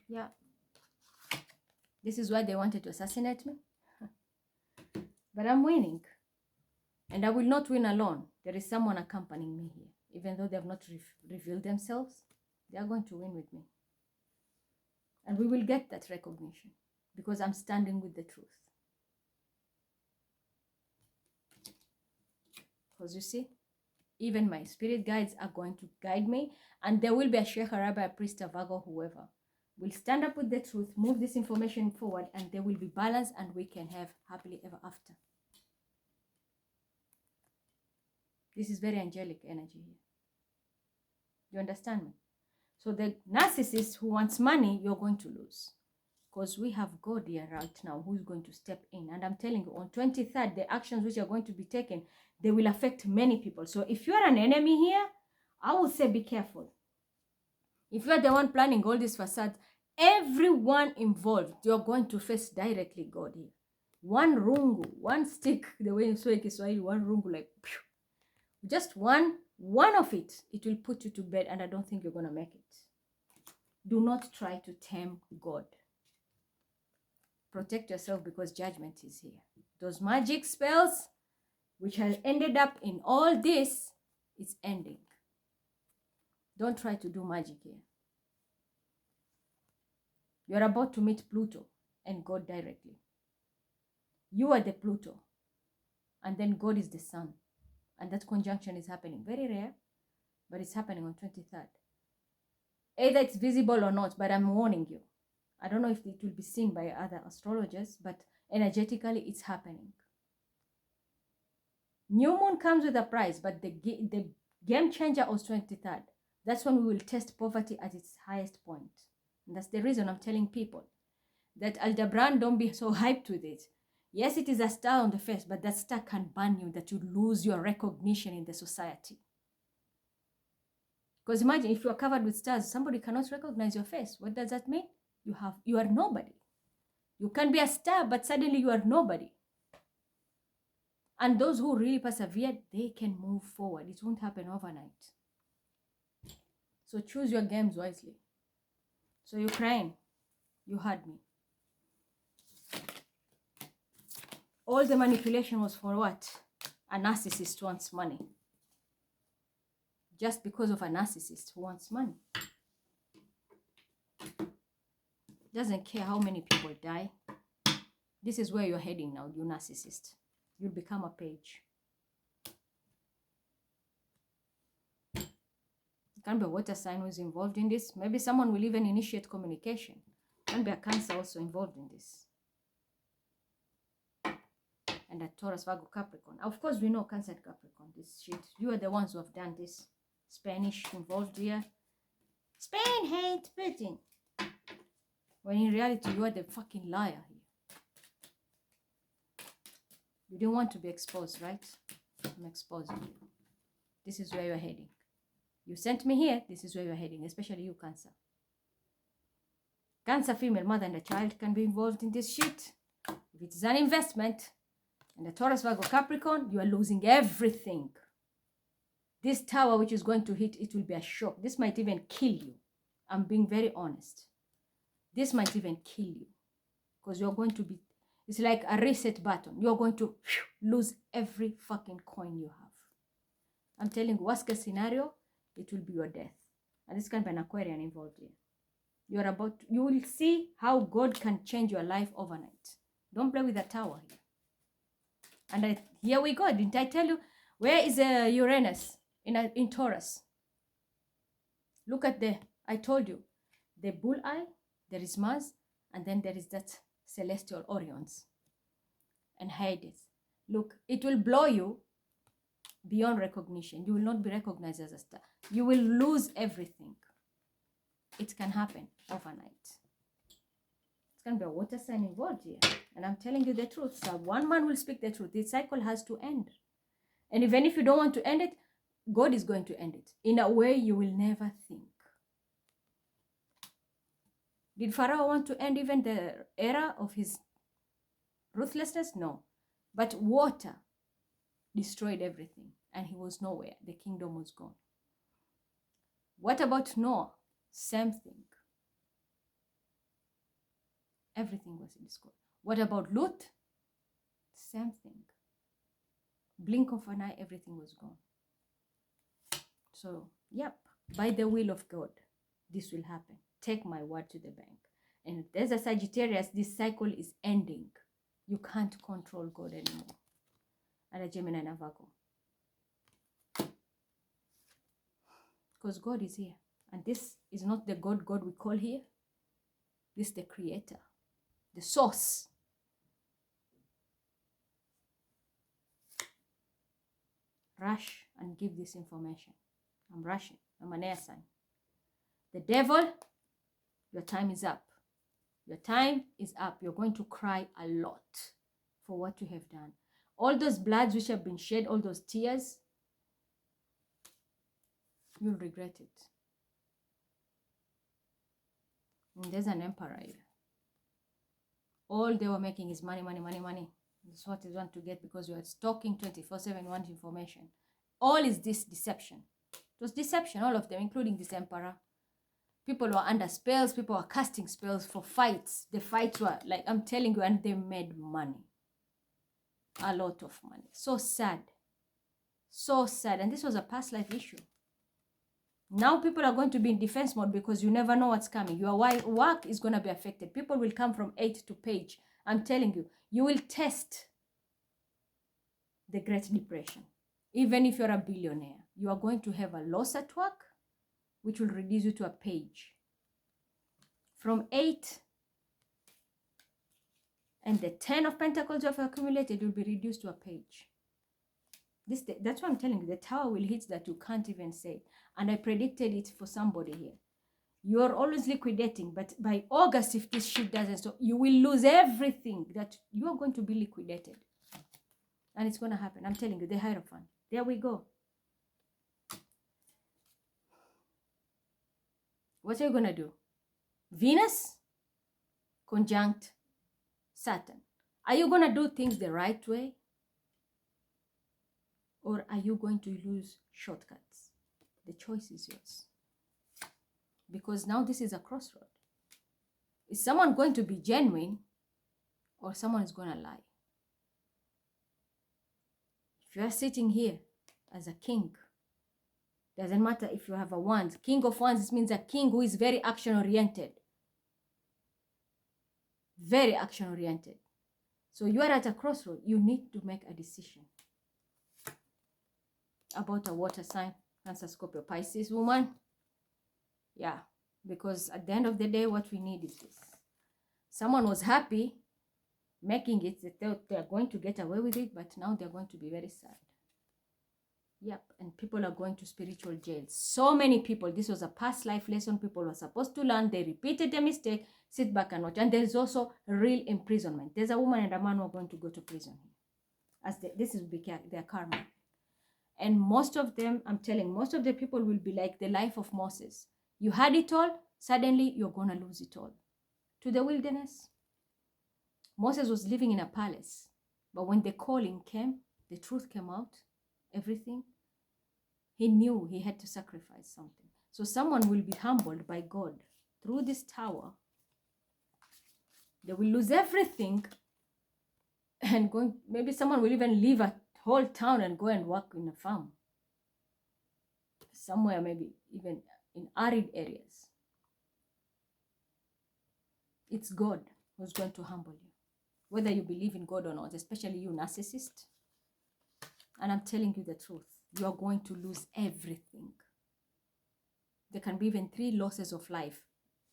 Yeah. This is why they wanted to assassinate me. But I'm winning. And I will not win alone. There is someone accompanying me here. Even though they have not revealed themselves, they are going to win with me. And we will get that recognition. Because I'm standing with the truth. Because you see, even my spirit guides are going to guide me. And there will be a sheikh, a rabbi, a priest, a Virgo, whoever. We'll stand up with the truth, move this information forward, and there will be balance, and we can have happily ever after. This is very angelic energy here. You understand me? So the narcissist who wants money, you're going to lose. Because we have God here right now who's going to step in. And I'm telling you, on 23rd, the actions which are going to be taken, they will affect many people. So if you're an enemy here, I would say be careful. If you're the one planning all these facades, everyone involved, you're going to face directly God here. One rungu, one stick, the way you say Kiswahili, one rungu, like, pew. Just one of it will put you to bed, and I don't think you're going to make it. Do not try to tame God. Protect yourself because judgment is here. Those magic spells, which has ended up in all this, it's ending. Don't try to do magic here. You're about to meet Pluto and God directly. You are the Pluto, and then God is the sun. And that conjunction is happening. Very rare, but it's happening on 23rd. Either it's visible or not, but I'm warning you. I don't know if it will be seen by other astrologers, but energetically it's happening. New moon comes with a price, but the game changer was 23rd. That's when we will test poverty at its highest point. And that's the reason I'm telling people. that Aldebaran, don't be so hyped with it. Yes, it is a star on the face, but that star can burn you, that you lose your recognition in the society. Because imagine if you are covered with stars, somebody cannot recognize your face. What does that mean? You are nobody. You can be a star, but suddenly you are nobody. And those who really persevere, they can move forward. It won't happen overnight. So choose your games wisely. So Ukraine, you heard me. All the manipulation was for what? A narcissist wants money. Just because of a narcissist who wants money. Doesn't care how many people die. This is where you're heading now, you narcissist. You'll become a page. It can be a water sign who's involved in this. Maybe someone will even initiate communication. It can be a Cancer also involved in this. And a Taurus, Virgo, Capricorn. Of course, we know Cancer and Capricorn, this shit. You are the ones who have done this. Spanish involved here. Spain hates Putin. When in reality, you are the fucking liar here. You didn't want to be exposed, right? I'm exposing you. This is where you're heading. You sent me here, this is where you're heading, especially you, Cancer. Cancer female, mother and a child can be involved in this shit. If it is an investment, and the Taurus, Virgo, Capricorn, you are losing everything. This tower which is going to hit, it will be a shock. This might even kill you. I'm being very honest. This might even kill you. Because you're going to be, it's like a reset button. You're going to lose every fucking coin you have. I'm telling you, worst case scenario, it will be your death. And this can be an Aquarian involved here. You will see how God can change your life overnight. Don't play with the tower here. And here we go. Didn't I tell you? Where is Uranus in Taurus? Look at I told you, the bull eye, there is Mars, and then there is that celestial Orions and Hades. Look, it will blow you beyond recognition. You will not be recognized as a star. You will lose everything. It can happen overnight. It's going to be a water sign involved here. And I'm telling you the truth. So one man will speak the truth. This cycle has to end. And even if you don't want to end it, God is going to end it in a way you will never think. Did Pharaoh want to end even the era of his ruthlessness? No. But water destroyed everything and he was nowhere. The kingdom was gone. What about Noah? Same thing. Everything was in discord. What about Lot? Same thing. Blink of an eye, everything was gone. So, yep, by the will of God, this will happen. Take my word to the bank. And if there's a Sagittarius, this cycle is ending. You can't control God anymore. And a Gemini and a Virgo. Because God is here. And this is not the God we call here. This is the creator. The source. Rush and give this information. I'm rushing. I'm an air sign. The devil, your time is up. Your time is up. You're going to cry a lot for what you have done. All those bloods which have been shed, all those tears, you'll regret it. And there's an emperor here. All they were making is money, money, money, money. That's what they want to get because you are stalking 24/7, want information. All is this deception. It was deception, all of them, including this emperor. People were under spells. People were casting spells for fights. The fights were, like I'm telling you, and they made money. A lot of money. So sad. So sad. And this was a past life issue. Now people are going to be in defense mode because you never know what's coming. Your work is going to be affected. People will come from 8 to page. I'm telling you, you will test the Great Depression. Even if you're a billionaire, you are going to have a loss at work, which will reduce you to a page. From 8 and the 10 of Pentacles you have accumulated will be reduced to a page. That's what I'm telling you. The tower will hit that you can't even say. And I predicted it for somebody here. You are always liquidating, but by August, if this shit doesn't stop, you will lose everything that you are going to be liquidated. And it's going to happen. I'm telling you, the Hierophant. There we go. What are you going to do? Venus conjunct Saturn. Are you going to do things the right way? Or are you going to use shortcuts? The choice is yours. Because now this is a crossroad. Is someone going to be genuine or someone is going to lie? If you are sitting here as a king, doesn't matter if you have a wand. King of Wands, this means a king who is very action-oriented. Very action-oriented. So you are at a crossroad. You need to make a decision about a water sign, Cancer, Scorpio, Pisces woman. Yeah, because at the end of the day, what we need is this. Someone was happy making it. They thought they're going to get away with it, but now they're going to be very sad. Yep, and people are going to spiritual jail. So many people, this was a past life lesson people were supposed to learn. They repeated the mistake, sit back and watch. And there's also real imprisonment. There's a woman and a man who are going to go to prison here. This is their karma. And most of them, I'm telling, most of the people will be like the life of Moses. You had it all, suddenly you're going to lose it all. To the wilderness. Moses was living in a palace. But when the calling came, the truth came out, everything, he knew he had to sacrifice something. So someone will be humbled by God through this tower. They will lose everything and maybe someone will even leave a whole town and go and work in a farm. Somewhere maybe even in arid areas. It's God who's going to humble you. Whether you believe in God or not, especially you narcissist. And I'm telling you the truth. You are going to lose everything. There can be even 3 losses of life.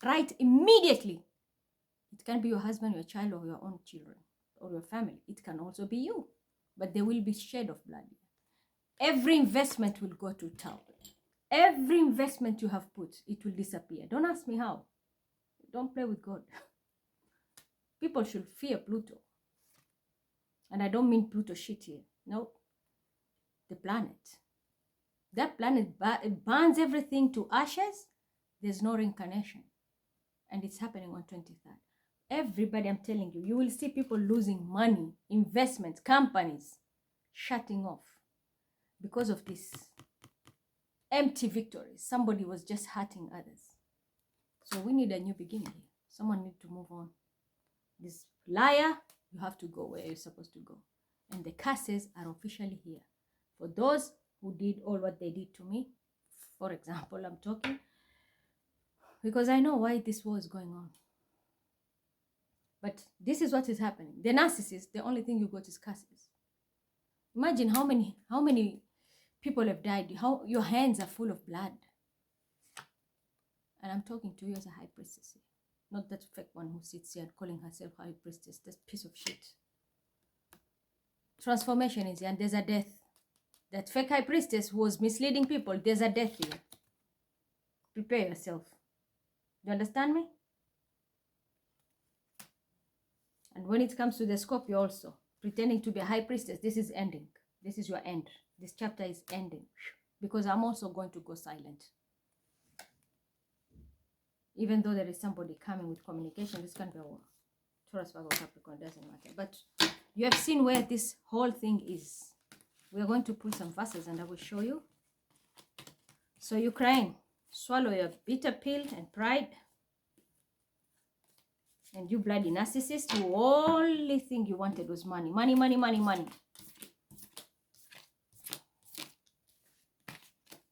Right immediately. It can be your husband, your child, or your own children, or your family. It can also be you. But there will be shed of blood. Every investment will go to town. Every investment you have put, it will disappear. Don't ask me how. Don't play with God. People should fear Pluto. And I don't mean Pluto shit here. No. The planet. That planet burns everything to ashes. There's no reincarnation. And it's happening on 23rd. Everybody, I'm telling you, you will see people losing money, investments, companies, shutting off because of this empty victories. Somebody was just hurting others. So we need a new beginning here. Someone needs to move on. This liar, you have to go where you're supposed to go. And the curses are officially here. For those who did all what they did to me, for example, I'm talking, because I know why this war is going on. But this is what is happening. The narcissist, the only thing you got is curses. Imagine how many people have died. How your hands are full of blood. And I'm talking to you as a high priestess. Not that fake one who sits here and calling herself high priestess. That's piece of shit. Transformation is here and there's a death. That fake high priestess who was misleading people, there's a death here. Prepare yourself. Do you understand me? And when it comes to the Scorpio also, pretending to be a high priestess, this is ending. This is your end. This chapter is ending. Because I'm also going to go silent. Even though there is somebody coming with communication, this can be a Taurus, Virgo, Capricorn, doesn't matter. But you have seen where this whole thing is. We are going to pull some verses and I will show you. So Ukraine, swallow your bitter pill and pride. And you bloody narcissist, the only thing you wanted was money. Money, money, money, money.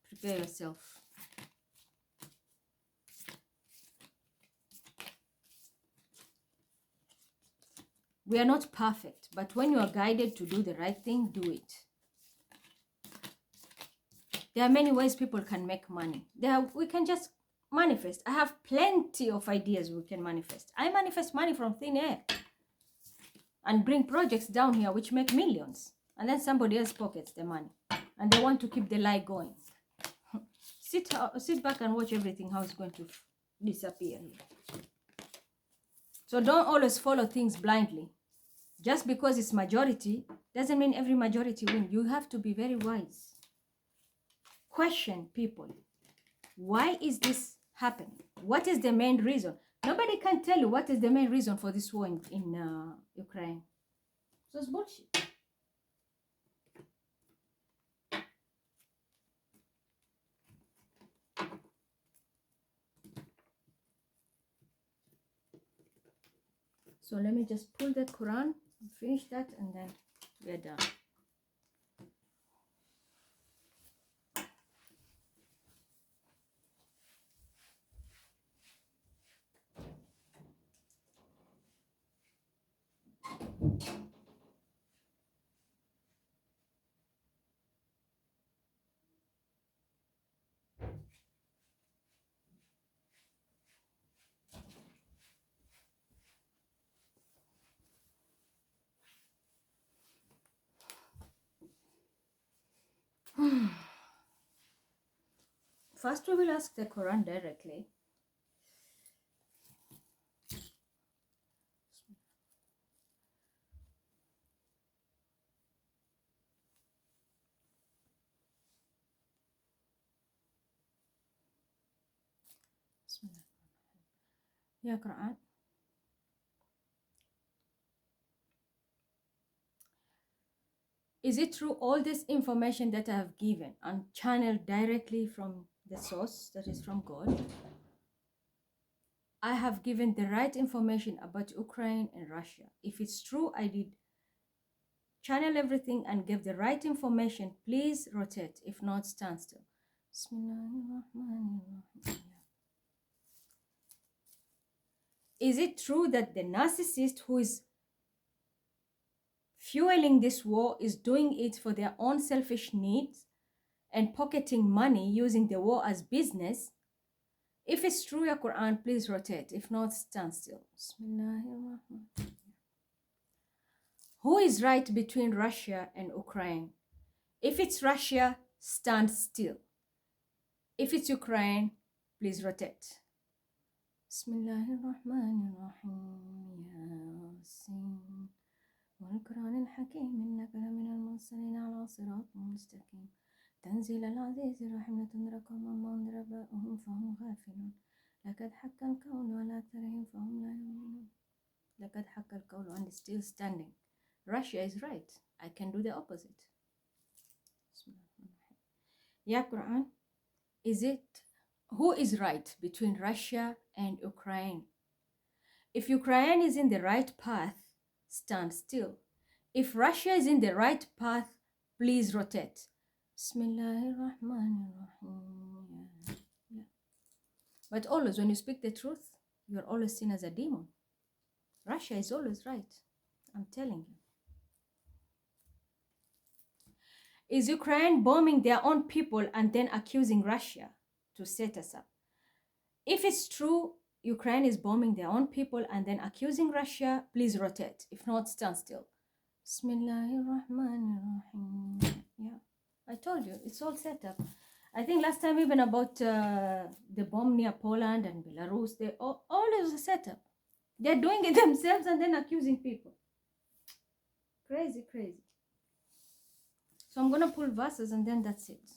Prepare yourself. We are not perfect, but when you are guided to do the right thing, do it. There are many ways people can make money. We can just manifest. I have plenty of ideas we can manifest. I manifest money from thin air and bring projects down here which make millions. And then somebody else pockets the money. And they want to keep the lie going. Sit back and watch everything, how it's going to disappear here. So don't always follow things blindly. Just because it's majority doesn't mean every majority win. You have to be very wise. Question people. Why is this happening? What is the main reason? Nobody can tell you what is the main reason for this war in Ukraine. So it's bullshit. So let me just pull the Quran, finish that, and then we're done. First, we will ask the Quran directly. Ya Quran. Is it true all this information that I have given and channeled directly from the source, that is from God? I have given the right information about Ukraine and Russia. If it's true, I did channel everything and give the right information. Please rotate. If not, stand still. Is it true that the narcissist who is fueling this war is doing it for their own selfish needs and pocketing money using the war as business? If it's true, your Quran, please rotate. If not, stand still. Who is right between Russia and Ukraine? If it's Russia, stand still. If it's Ukraine, please rotate. Bismillahirrahmanirrahim. Yasin. والقرآن الحكيم إنك لمن المرسلين على صراط مستقيم تنزيل العزيز الرحيم لتنذر قوما ما أنذر آباؤهم فهم غافلون لقد حق القول على أكثرهم فهم لا يؤمنون لقد حق القول and it's still standing. Russia is right. I can do the opposite. Ya Quran, who is right between Russia and Ukraine? If Ukraine is in the right path, stand still. If Russia is in the right path, please rotate. Bismillahirrahmanirrahim. Yeah. But always, when you speak the truth, you're always seen as a demon. Russia is always right. I'm telling you. Is Ukraine bombing their own people and then accusing Russia to set us up? If it's true, Ukraine is bombing their own people and then accusing Russia, please rotate. If not, stand still. Bismillahirrahmanirrahim. Yeah, I told you, it's all set up. I think last time even about the bomb near Poland and Belarus, they all is a setup. They're doing it themselves and then accusing people. Crazy, crazy. So I'm going to pull verses and then that's it.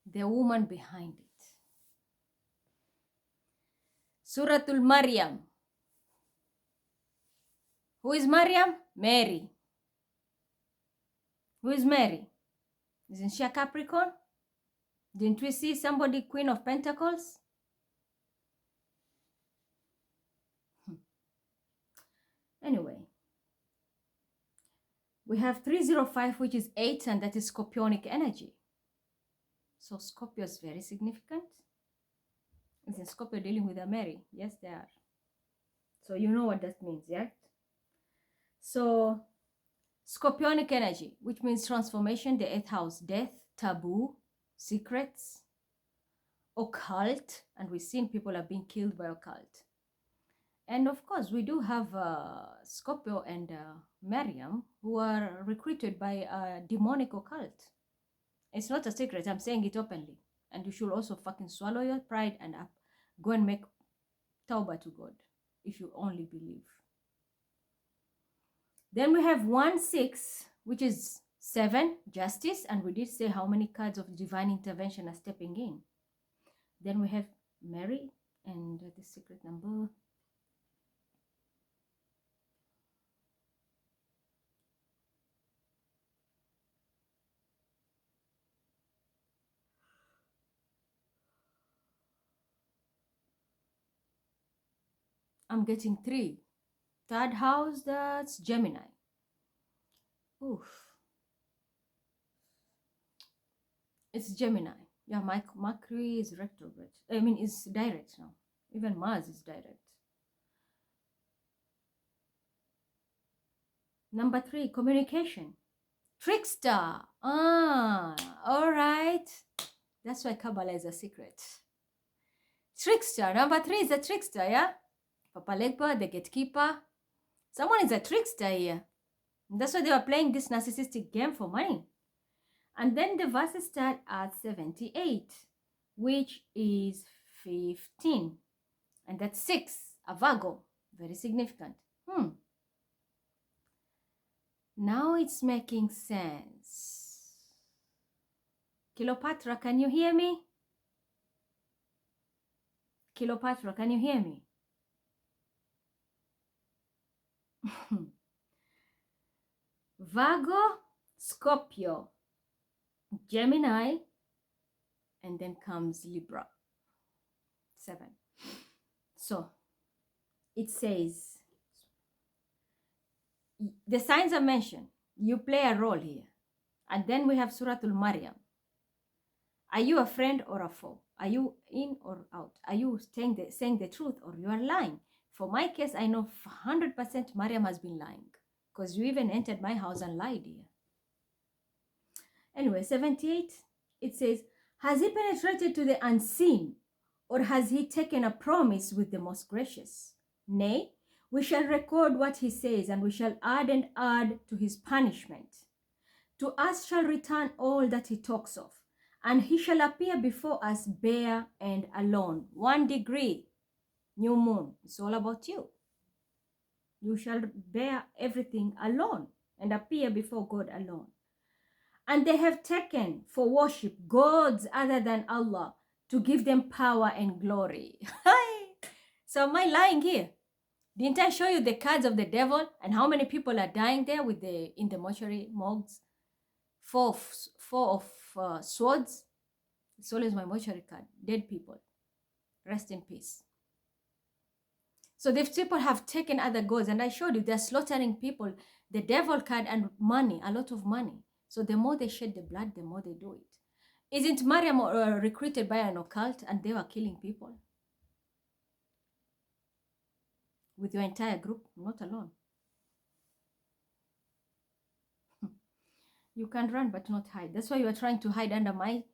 The woman behind it. Suratul Maryam. Who is Maryam? Mary. Who is Mary? Isn't she a Capricorn? Didn't we see somebody, Queen of Pentacles? Anyway, we have 305, which is 8, and that is Scorpionic energy. So Scorpio is very significant. Isn't Scorpio dealing with a Mary? Yes, they are. So you know what that means, yeah? So Scorpionic energy, which means transformation, the 8th house, death, taboo, secrets, occult, and we've seen people are being killed by occult. And of course, we do have Scorpio and Miriam, who are recruited by a demonic occult. It's not a secret, I'm saying it openly. And you should also fucking swallow your pride and go and make tawbah to God, if you only believe. Then we have 1-6, which is 7, justice, and we did say how many cards of divine intervention are stepping in. Then we have Mary and the secret number. I'm getting 3. Third house, that's Gemini. Oof. It's Gemini. Yeah, Mercury is retrograde. I mean, it's direct now. Even Mars is direct. Number 3, communication. Trickster. Ah, all right. That's why Kabbalah is a secret. Trickster. Number 3 is a trickster, yeah? Papa Legba, the gatekeeper. Someone is a trickster here. And that's why they were playing this narcissistic game for money. And then the verses start at 78, which is 15. And that's 6, a Virgo. Very significant. Now it's making sense. Cleopatra, can you hear me? Cleopatra, can you hear me? Virgo, Scorpio, Gemini, and then comes Libra. 7. So it says, the signs are mentioned. You play a role here. And then we have Suratul Maryam. Are you a friend or a foe? Are you in or out? Are you saying the truth or you are lying? For my case, I know 100% Maryam has been lying, because you even entered my house and lied here. Anyway, 78, it says, has he penetrated to the unseen, or has he taken a promise with the most gracious? Nay, we shall record what he says, and we shall add and add to his punishment. To us shall return all that he talks of, and he shall appear before us bare and alone. 1 degree, new moon, it's all about you. You shall bear everything alone and appear before God alone. And they have taken for worship gods other than Allah to give them power and glory. So am I lying here? Didn't I show you the cards of the devil and how many people are dying there in the mortuary morgues? 4 of swords. It's always my mortuary card. Dead people. Rest in peace. So these people have taken other gods, and I showed you they're slaughtering people. The devil card and money, a lot of money. So the more they shed the blood, the more they do it. Isn't Maryam recruited by an occult and they were killing people? With your entire group, not alone. You can run but not hide. That's why you are trying to hide under my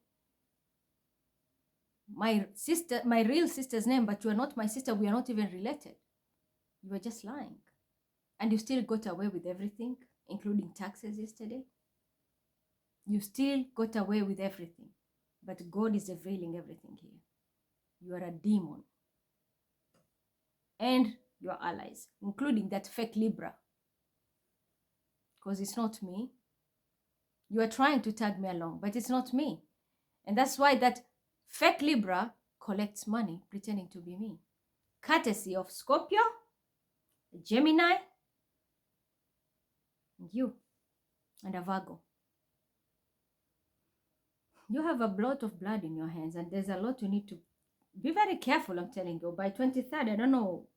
sister, my real sister's name, but you are not my sister. We are not even related. You were just lying. And you still got away with everything, including taxes yesterday. You still got away with everything. But God is revealing everything here. You are a demon. And your allies, including that fake Libra. Because it's not me. You are trying to tag me along, but it's not me. And that's why that fake Libra collects money pretending to be me. Courtesy of Scorpio, Gemini, and you, and a Virgo. You have a lot of blood in your hands, and there's a lot you need to be very careful, I'm telling you. By 23rd, I don't know.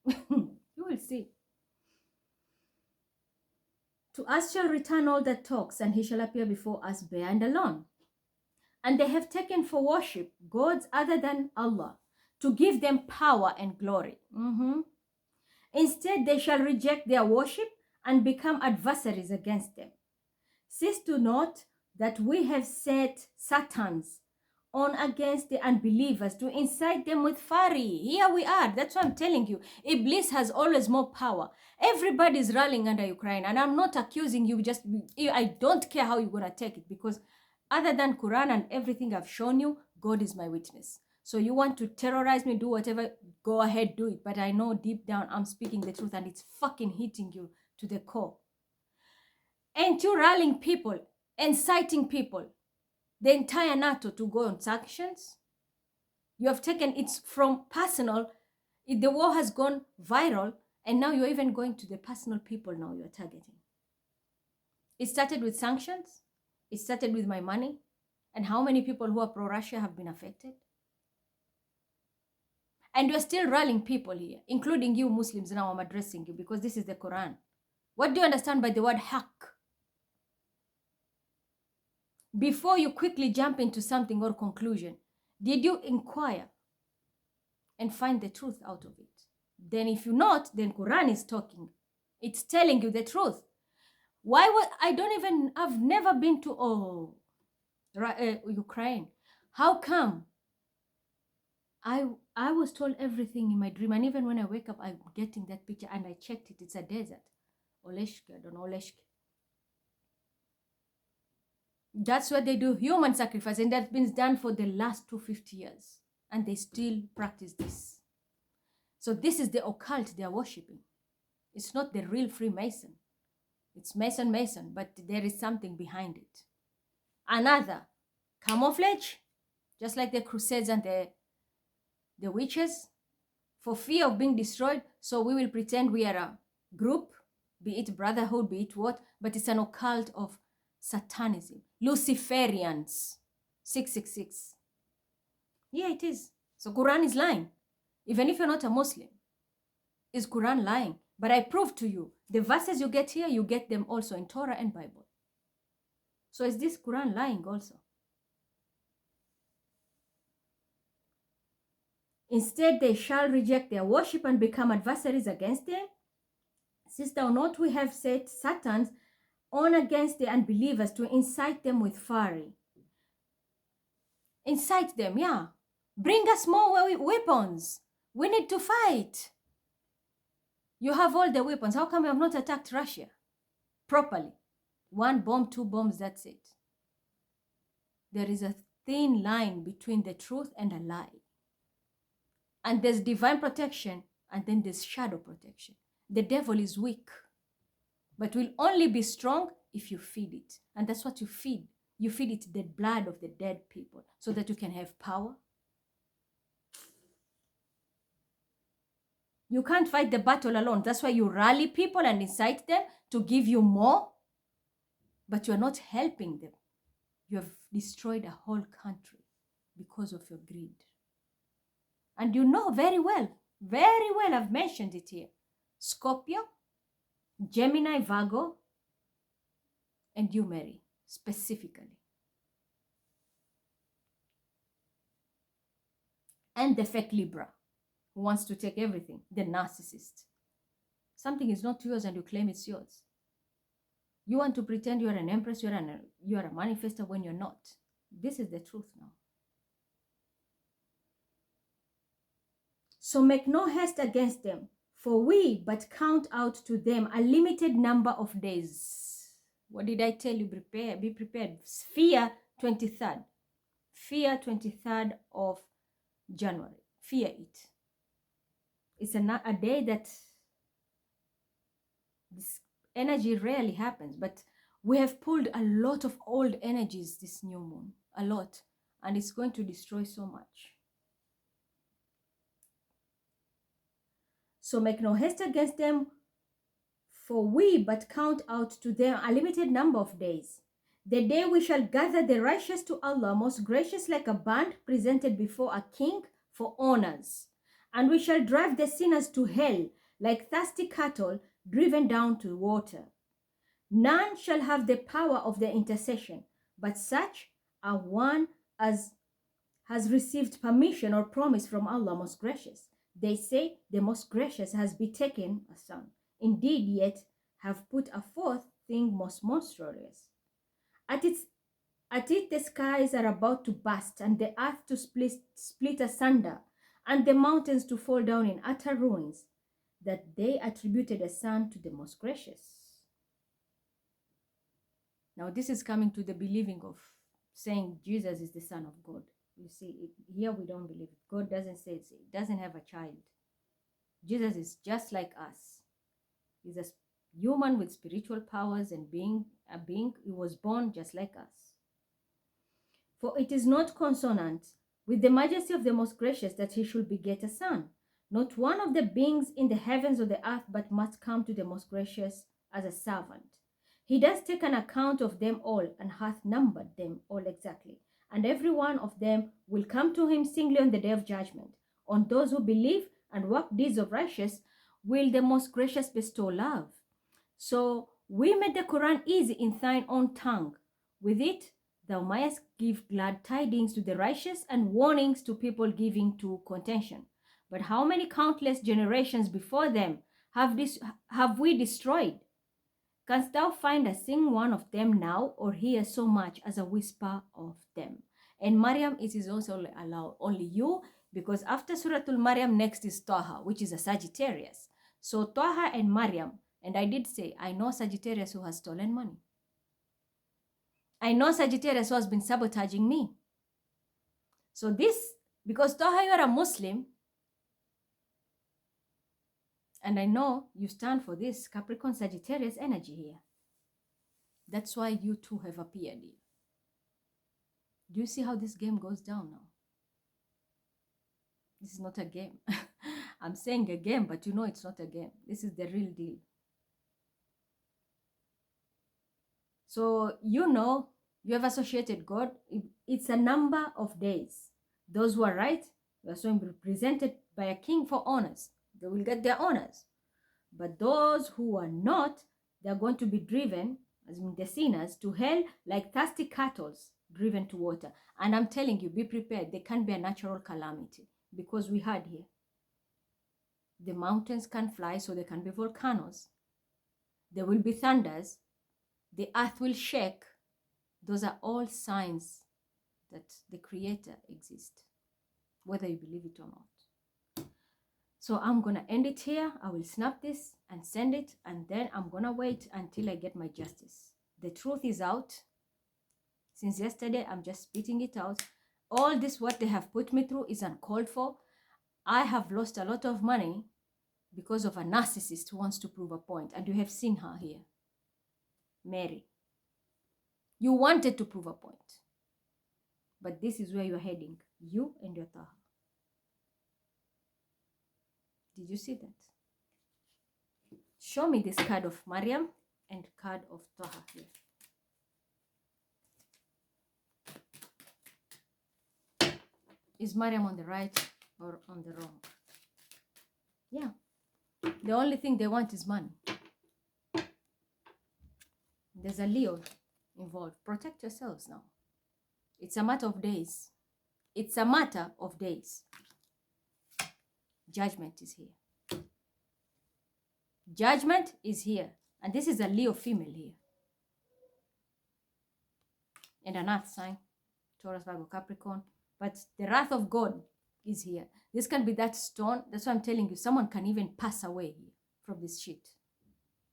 You will see. To us shall return all that talks, and he shall appear before us bare and alone. And they have taken for worship gods other than Allah, to give them power and glory. Instead, they shall reject their worship and become adversaries against them. Cease to note that we have set Satans on against the unbelievers to incite them with fury. Here we are. That's what I'm telling you. Iblis has always more power. Everybody's rallying under Ukraine, and I'm not accusing you. I don't care how you're going to take it, because other than Quran and everything I've shown you, God is my witness. So you want to terrorize me, do whatever, go ahead, do it. But I know deep down I'm speaking the truth, and it's fucking hitting you to the core. Ain't you rallying people, inciting people, the entire NATO to go on sanctions? You have taken it from personal. The war has gone viral, and now you're even going to the personal people now you're targeting. It started with sanctions. It started with my money. And how many people who are pro-Russia have been affected? And you're still rallying people here, including you Muslims. Now I'm addressing you because this is the Quran. What do you understand by the word haqq? Before you quickly jump into something or conclusion, did you inquire and find the truth out of it? Then if you not, then Quran is talking. It's telling you the truth. I've never been to Ukraine. How come? I was told everything in my dream, and even when I wake up, I'm getting that picture, and I checked it. It's a desert. Oleshki, I don't know, Oleshki. That's what they do, human sacrifice, and that's been done for the last 250 years, and they still practice this. So this is the occult they are worshipping. It's not the real Freemason. It's Mason, but there is something behind it. Another, camouflage, just like the Crusades and the witches, for fear of being destroyed. So we will pretend we are a group, be it brotherhood, be it what, but it's an occult of Satanism. Luciferians, 666. Yeah, it is. So Quran is lying. Even if you're not a Muslim, is Quran lying? But I prove to you, the verses you get here, you get them also in Torah and Bible. So is this Quran lying also? Instead, they shall reject their worship and become adversaries against them. Since thou not we have set Satans on against the unbelievers to incite them with fury. Incite them, yeah. Bring us more weapons. We need to fight. You have all the weapons. How come you have not attacked Russia properly? 1 bomb, 2 bombs, that's it. There is a thin line between the truth and a lie. And there's divine protection, and then there's shadow protection. The devil is weak, but will only be strong if you feed it. And that's what you feed. You feed it the blood of the dead people so that you can have power. You can't fight the battle alone. That's why you rally people and incite them to give you more, but you're not helping them. You have destroyed a whole country because of your greed. And you know very well, I've mentioned it here. Scorpio, Gemini, Virgo, and you, Mary, specifically. And the fake Libra, who wants to take everything, the narcissist. Something is not yours and you claim it's yours. You want to pretend you're an empress, you're a manifester when you're not. This is the truth now. So make no haste against them, for we but count out to them a limited number of days. What did I tell you? Prepare, be prepared. Fear 23rd. Fear 23rd of January. Fear it. It's a day that this energy rarely happens, but we have pulled a lot of old energies this new moon. A lot. And it's going to destroy so much. So make no haste against them, for we but count out to them a limited number of days. The day we shall gather the righteous to Allah, most gracious, like a band presented before a king for honors. And we shall drive the sinners to hell, like thirsty cattle driven down to water. None shall have the power of their intercession, but such a one as has received permission or promise from Allah Most Gracious. They say the Most Gracious has betaken a son. Indeed, yet have put a fourth thing most monstrous. At it the skies are about to burst, and the earth to split asunder, and the mountains to fall down in utter ruins, that they attributed a son to the Most Gracious. Now this is coming to the believing of saying Jesus is the Son of God. You see, here we don't believe it. God doesn't say it. It doesn't have a child. Jesus is just like us. He's a human with spiritual powers and being a being. He was born just like us. For it is not consonant with the majesty of the Most Gracious that he should beget a son. Not one of the beings in the heavens or the earth, but must come to the Most Gracious as a servant. He does take an account of them all, and hath numbered them all exactly. And every one of them will come to him singly on the day of judgment. On those who believe and work deeds of righteous will the Most Gracious bestow love. So we made the Quran easy in thine own tongue. With it thou mayest give glad tidings to the righteous and warnings to people giving to contention. But how many countless generations before them have we destroyed? Canst thou find a single one of them now, or hear so much as a whisper of them? And Maryam, it is also allowed only you, because after Suratul Maryam, next is Taha, which is a Sagittarius. So Taha and Maryam, and I did say, I know Sagittarius who has stolen money. I know Sagittarius who has been sabotaging me. So this, because Taha, you are a Muslim, and I know you stand for this Capricorn Sagittarius energy here. That's why you two have appeared here. Do you see how this game goes down now? This is not a game. I'm saying a game, but you know it's not a game. This is the real deal. So you know you have associated God. It's a number of days. Those who are right, they are so represented by a king for honors. They will get their honors. But those who are not, they are going to be driven, as in the sinners, to hell like thirsty cattle driven to water. And I'm telling you, be prepared. There can be a natural calamity, because we heard here. The mountains can fly, so there can be volcanoes. There will be thunders. The earth will shake. Those are all signs that the Creator exists, whether you believe it or not. So I'm going to end it here. I will snap this and send it, and then I'm going to wait until I get my justice. The truth is out. Since yesterday, I'm just spitting it out. All this, what they have put me through, is uncalled for. I have lost a lot of money because of a narcissist who wants to prove a point. And you have seen her here. Mary. You wanted to prove a point. But this is where you're heading. You and your Taha. Did you see that? Show me this card of Maryam and card of Taha here. Is Maryam on the right or on the wrong? Yeah. The only thing they want is money. There's a Leo involved. Protect yourselves now. It's a matter of days. It's a matter of days. Judgment is here. Judgment is here. And this is a Leo female here. And an earth sign. Taurus, Virgo, Capricorn. But the wrath of God is here. This can be that stone. That's why I'm telling you, someone can even pass away here from this shit.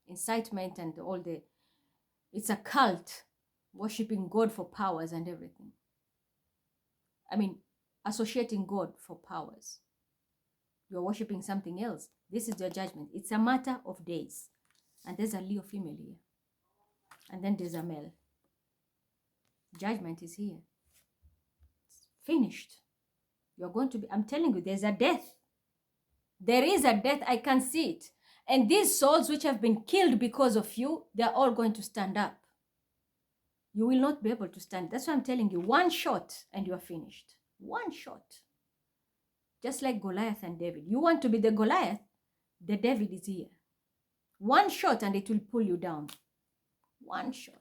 Incitement and all the... It's a cult. Worshipping God for powers and everything. I mean, associating God for powers. You're worshipping something else. This is your judgment. It's a matter of days. And there's a Leo female here. And then there's a male. Judgment is here. It's finished. You're going to be... I'm telling you, there's a death. There is a death. I can see it. And these souls which have been killed because of you, they're all going to stand up. You will not be able to stand. That's why I'm telling you, one shot and you are finished. One shot. Just like Goliath and David. You want to be the Goliath, the David is here. One shot and it will pull you down. One shot.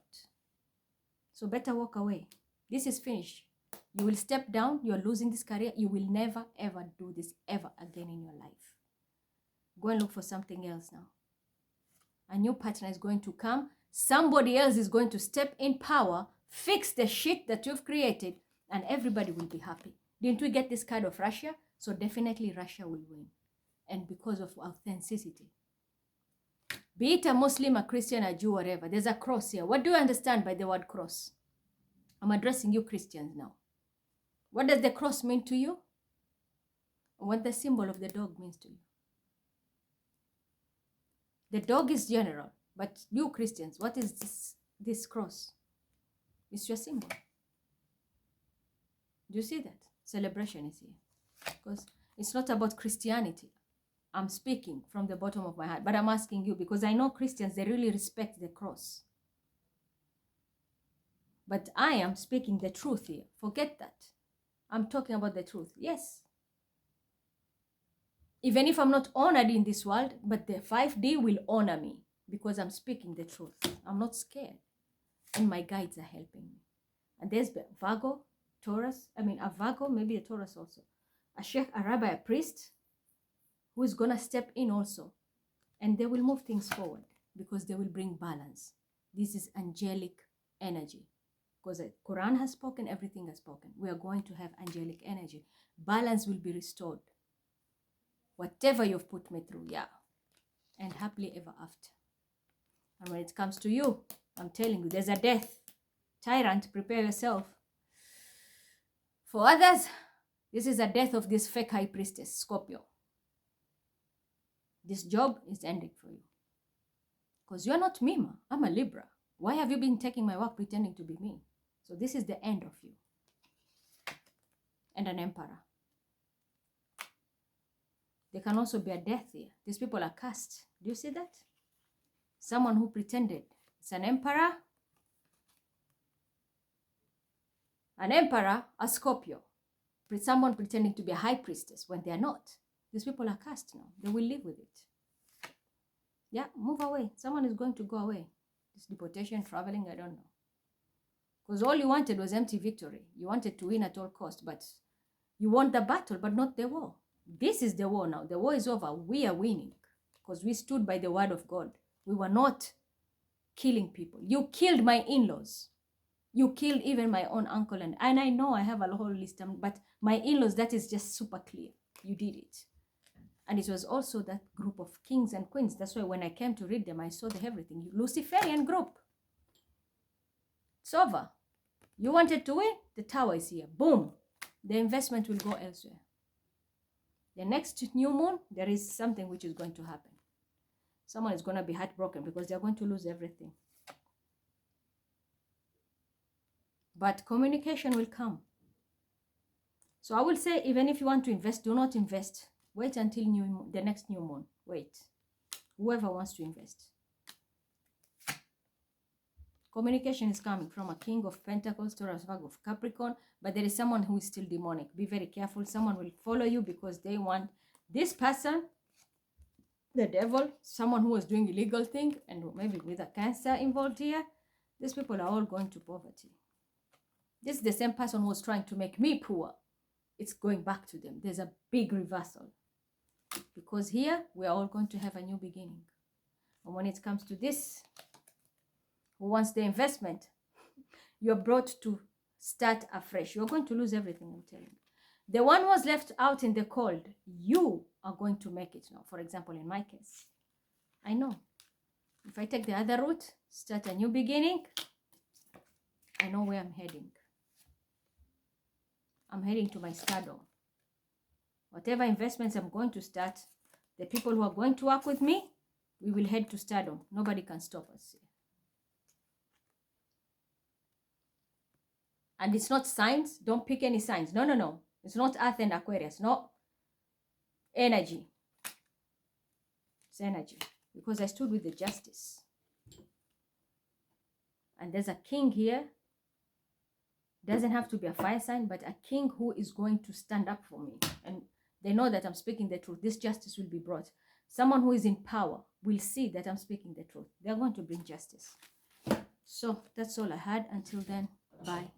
So better walk away. This is finished. You will step down. You're losing this career. You will never, ever do this ever again in your life. Go and look for something else now. A new partner is going to come. Somebody else is going to step in power, fix the shit that you've created, and everybody will be happy. Didn't we get this card of Russia? So definitely Russia will win. And because of authenticity. Be it a Muslim, a Christian, a Jew, whatever. There's a cross here. What do you understand by the word cross? I'm addressing you Christians now. What does the cross mean to you? What the symbol of the dog means to you? The dog is general, but you Christians, what is this cross? It's your symbol. Do you see that? Celebration is here. Because it's not about Christianity. I'm speaking from the bottom of my heart, but I'm asking you because I know Christians, they really respect the cross. But I am speaking the truth here. Forget that. I'm talking about the truth. Yes. Even if I'm not honored in this world, but the 5D will honor me because I'm speaking the truth. I'm not scared. And my guides are helping me. And there's Virgo, Taurus. A Virgo, maybe a Taurus also. A sheikh, a rabbi, a priest who is going to step in also. And they will move things forward because they will bring balance. This is angelic energy. Because the Quran has spoken, everything has spoken. We are going to have angelic energy. Balance will be restored. Whatever you've put me through, yeah. And happily ever after. And when it comes to you, I'm telling you, there's a death. Tyrant, prepare yourself. For others, this is a death of this fake high priestess, Scorpio. This job is ending for you. Because you're not me, ma. I'm a Libra. Why have you been taking my work pretending to be me? So this is the end of you. And an emperor. There can also be a death here. These people are cursed. Do you see that? Someone who pretended. It's an emperor. An emperor, a Scorpio. Someone pretending to be a high priestess when they are not. These people are cursed now. They will live with it. Yeah, move away. Someone is going to go away. This deportation, traveling, I don't know. Because all you wanted was empty victory. You wanted to win at all costs, but you won the battle, but not the war. This is the war now. The war is over. We are winning because we stood by the word of God. We were not killing people. You killed my in-laws. You killed even my own uncle. And I know I have a whole list, but my in-laws, that is just super clear. You did it. And it was also that group of kings and queens. That's why when I came to read them, I saw everything. Luciferian group. It's over. You wanted to win? The tower is here. Boom. The investment will go elsewhere. The next new moon, there is something which is going to happen. Someone is going to be heartbroken because they're going to lose everything. But communication will come. So I will say, even if you want to invest, do not invest. Wait until the next new moon. Wait. Whoever wants to invest. Communication is coming from a King of Pentacles, Taurus, Virgo, of Capricorn, but there is someone who is still demonic. Be very careful. Someone will follow you because they want this person, the devil, someone who was doing illegal thing, and maybe with a cancer involved here. These people are all going to poverty. This is the same person who was trying to make me poor. It's going back to them. There's a big reversal. Because here, we are all going to have a new beginning. And when it comes to this, who wants the investment, you're brought to start afresh. You're going to lose everything, I'm telling you. The one who was left out in the cold, you are going to make it now. For example, in my case, I know. If I take the other route, start a new beginning, I know where I'm heading. I'm heading to my stardom. Whatever investments I'm going to start, the people who are going to work with me, we will head to stardom. Nobody can stop us. And it's not signs. Don't pick any signs. No, no, no. It's not Earth and Aquarius. No. Energy. It's energy. Because I stood with the justice. And there's a king here. Doesn't have to be a fire sign, but a king who is going to stand up for me. And they know that I'm speaking the truth. This justice will be brought. Someone who is in power will see that I'm speaking the truth. They're going to bring justice. So that's all I had. Until then, bye.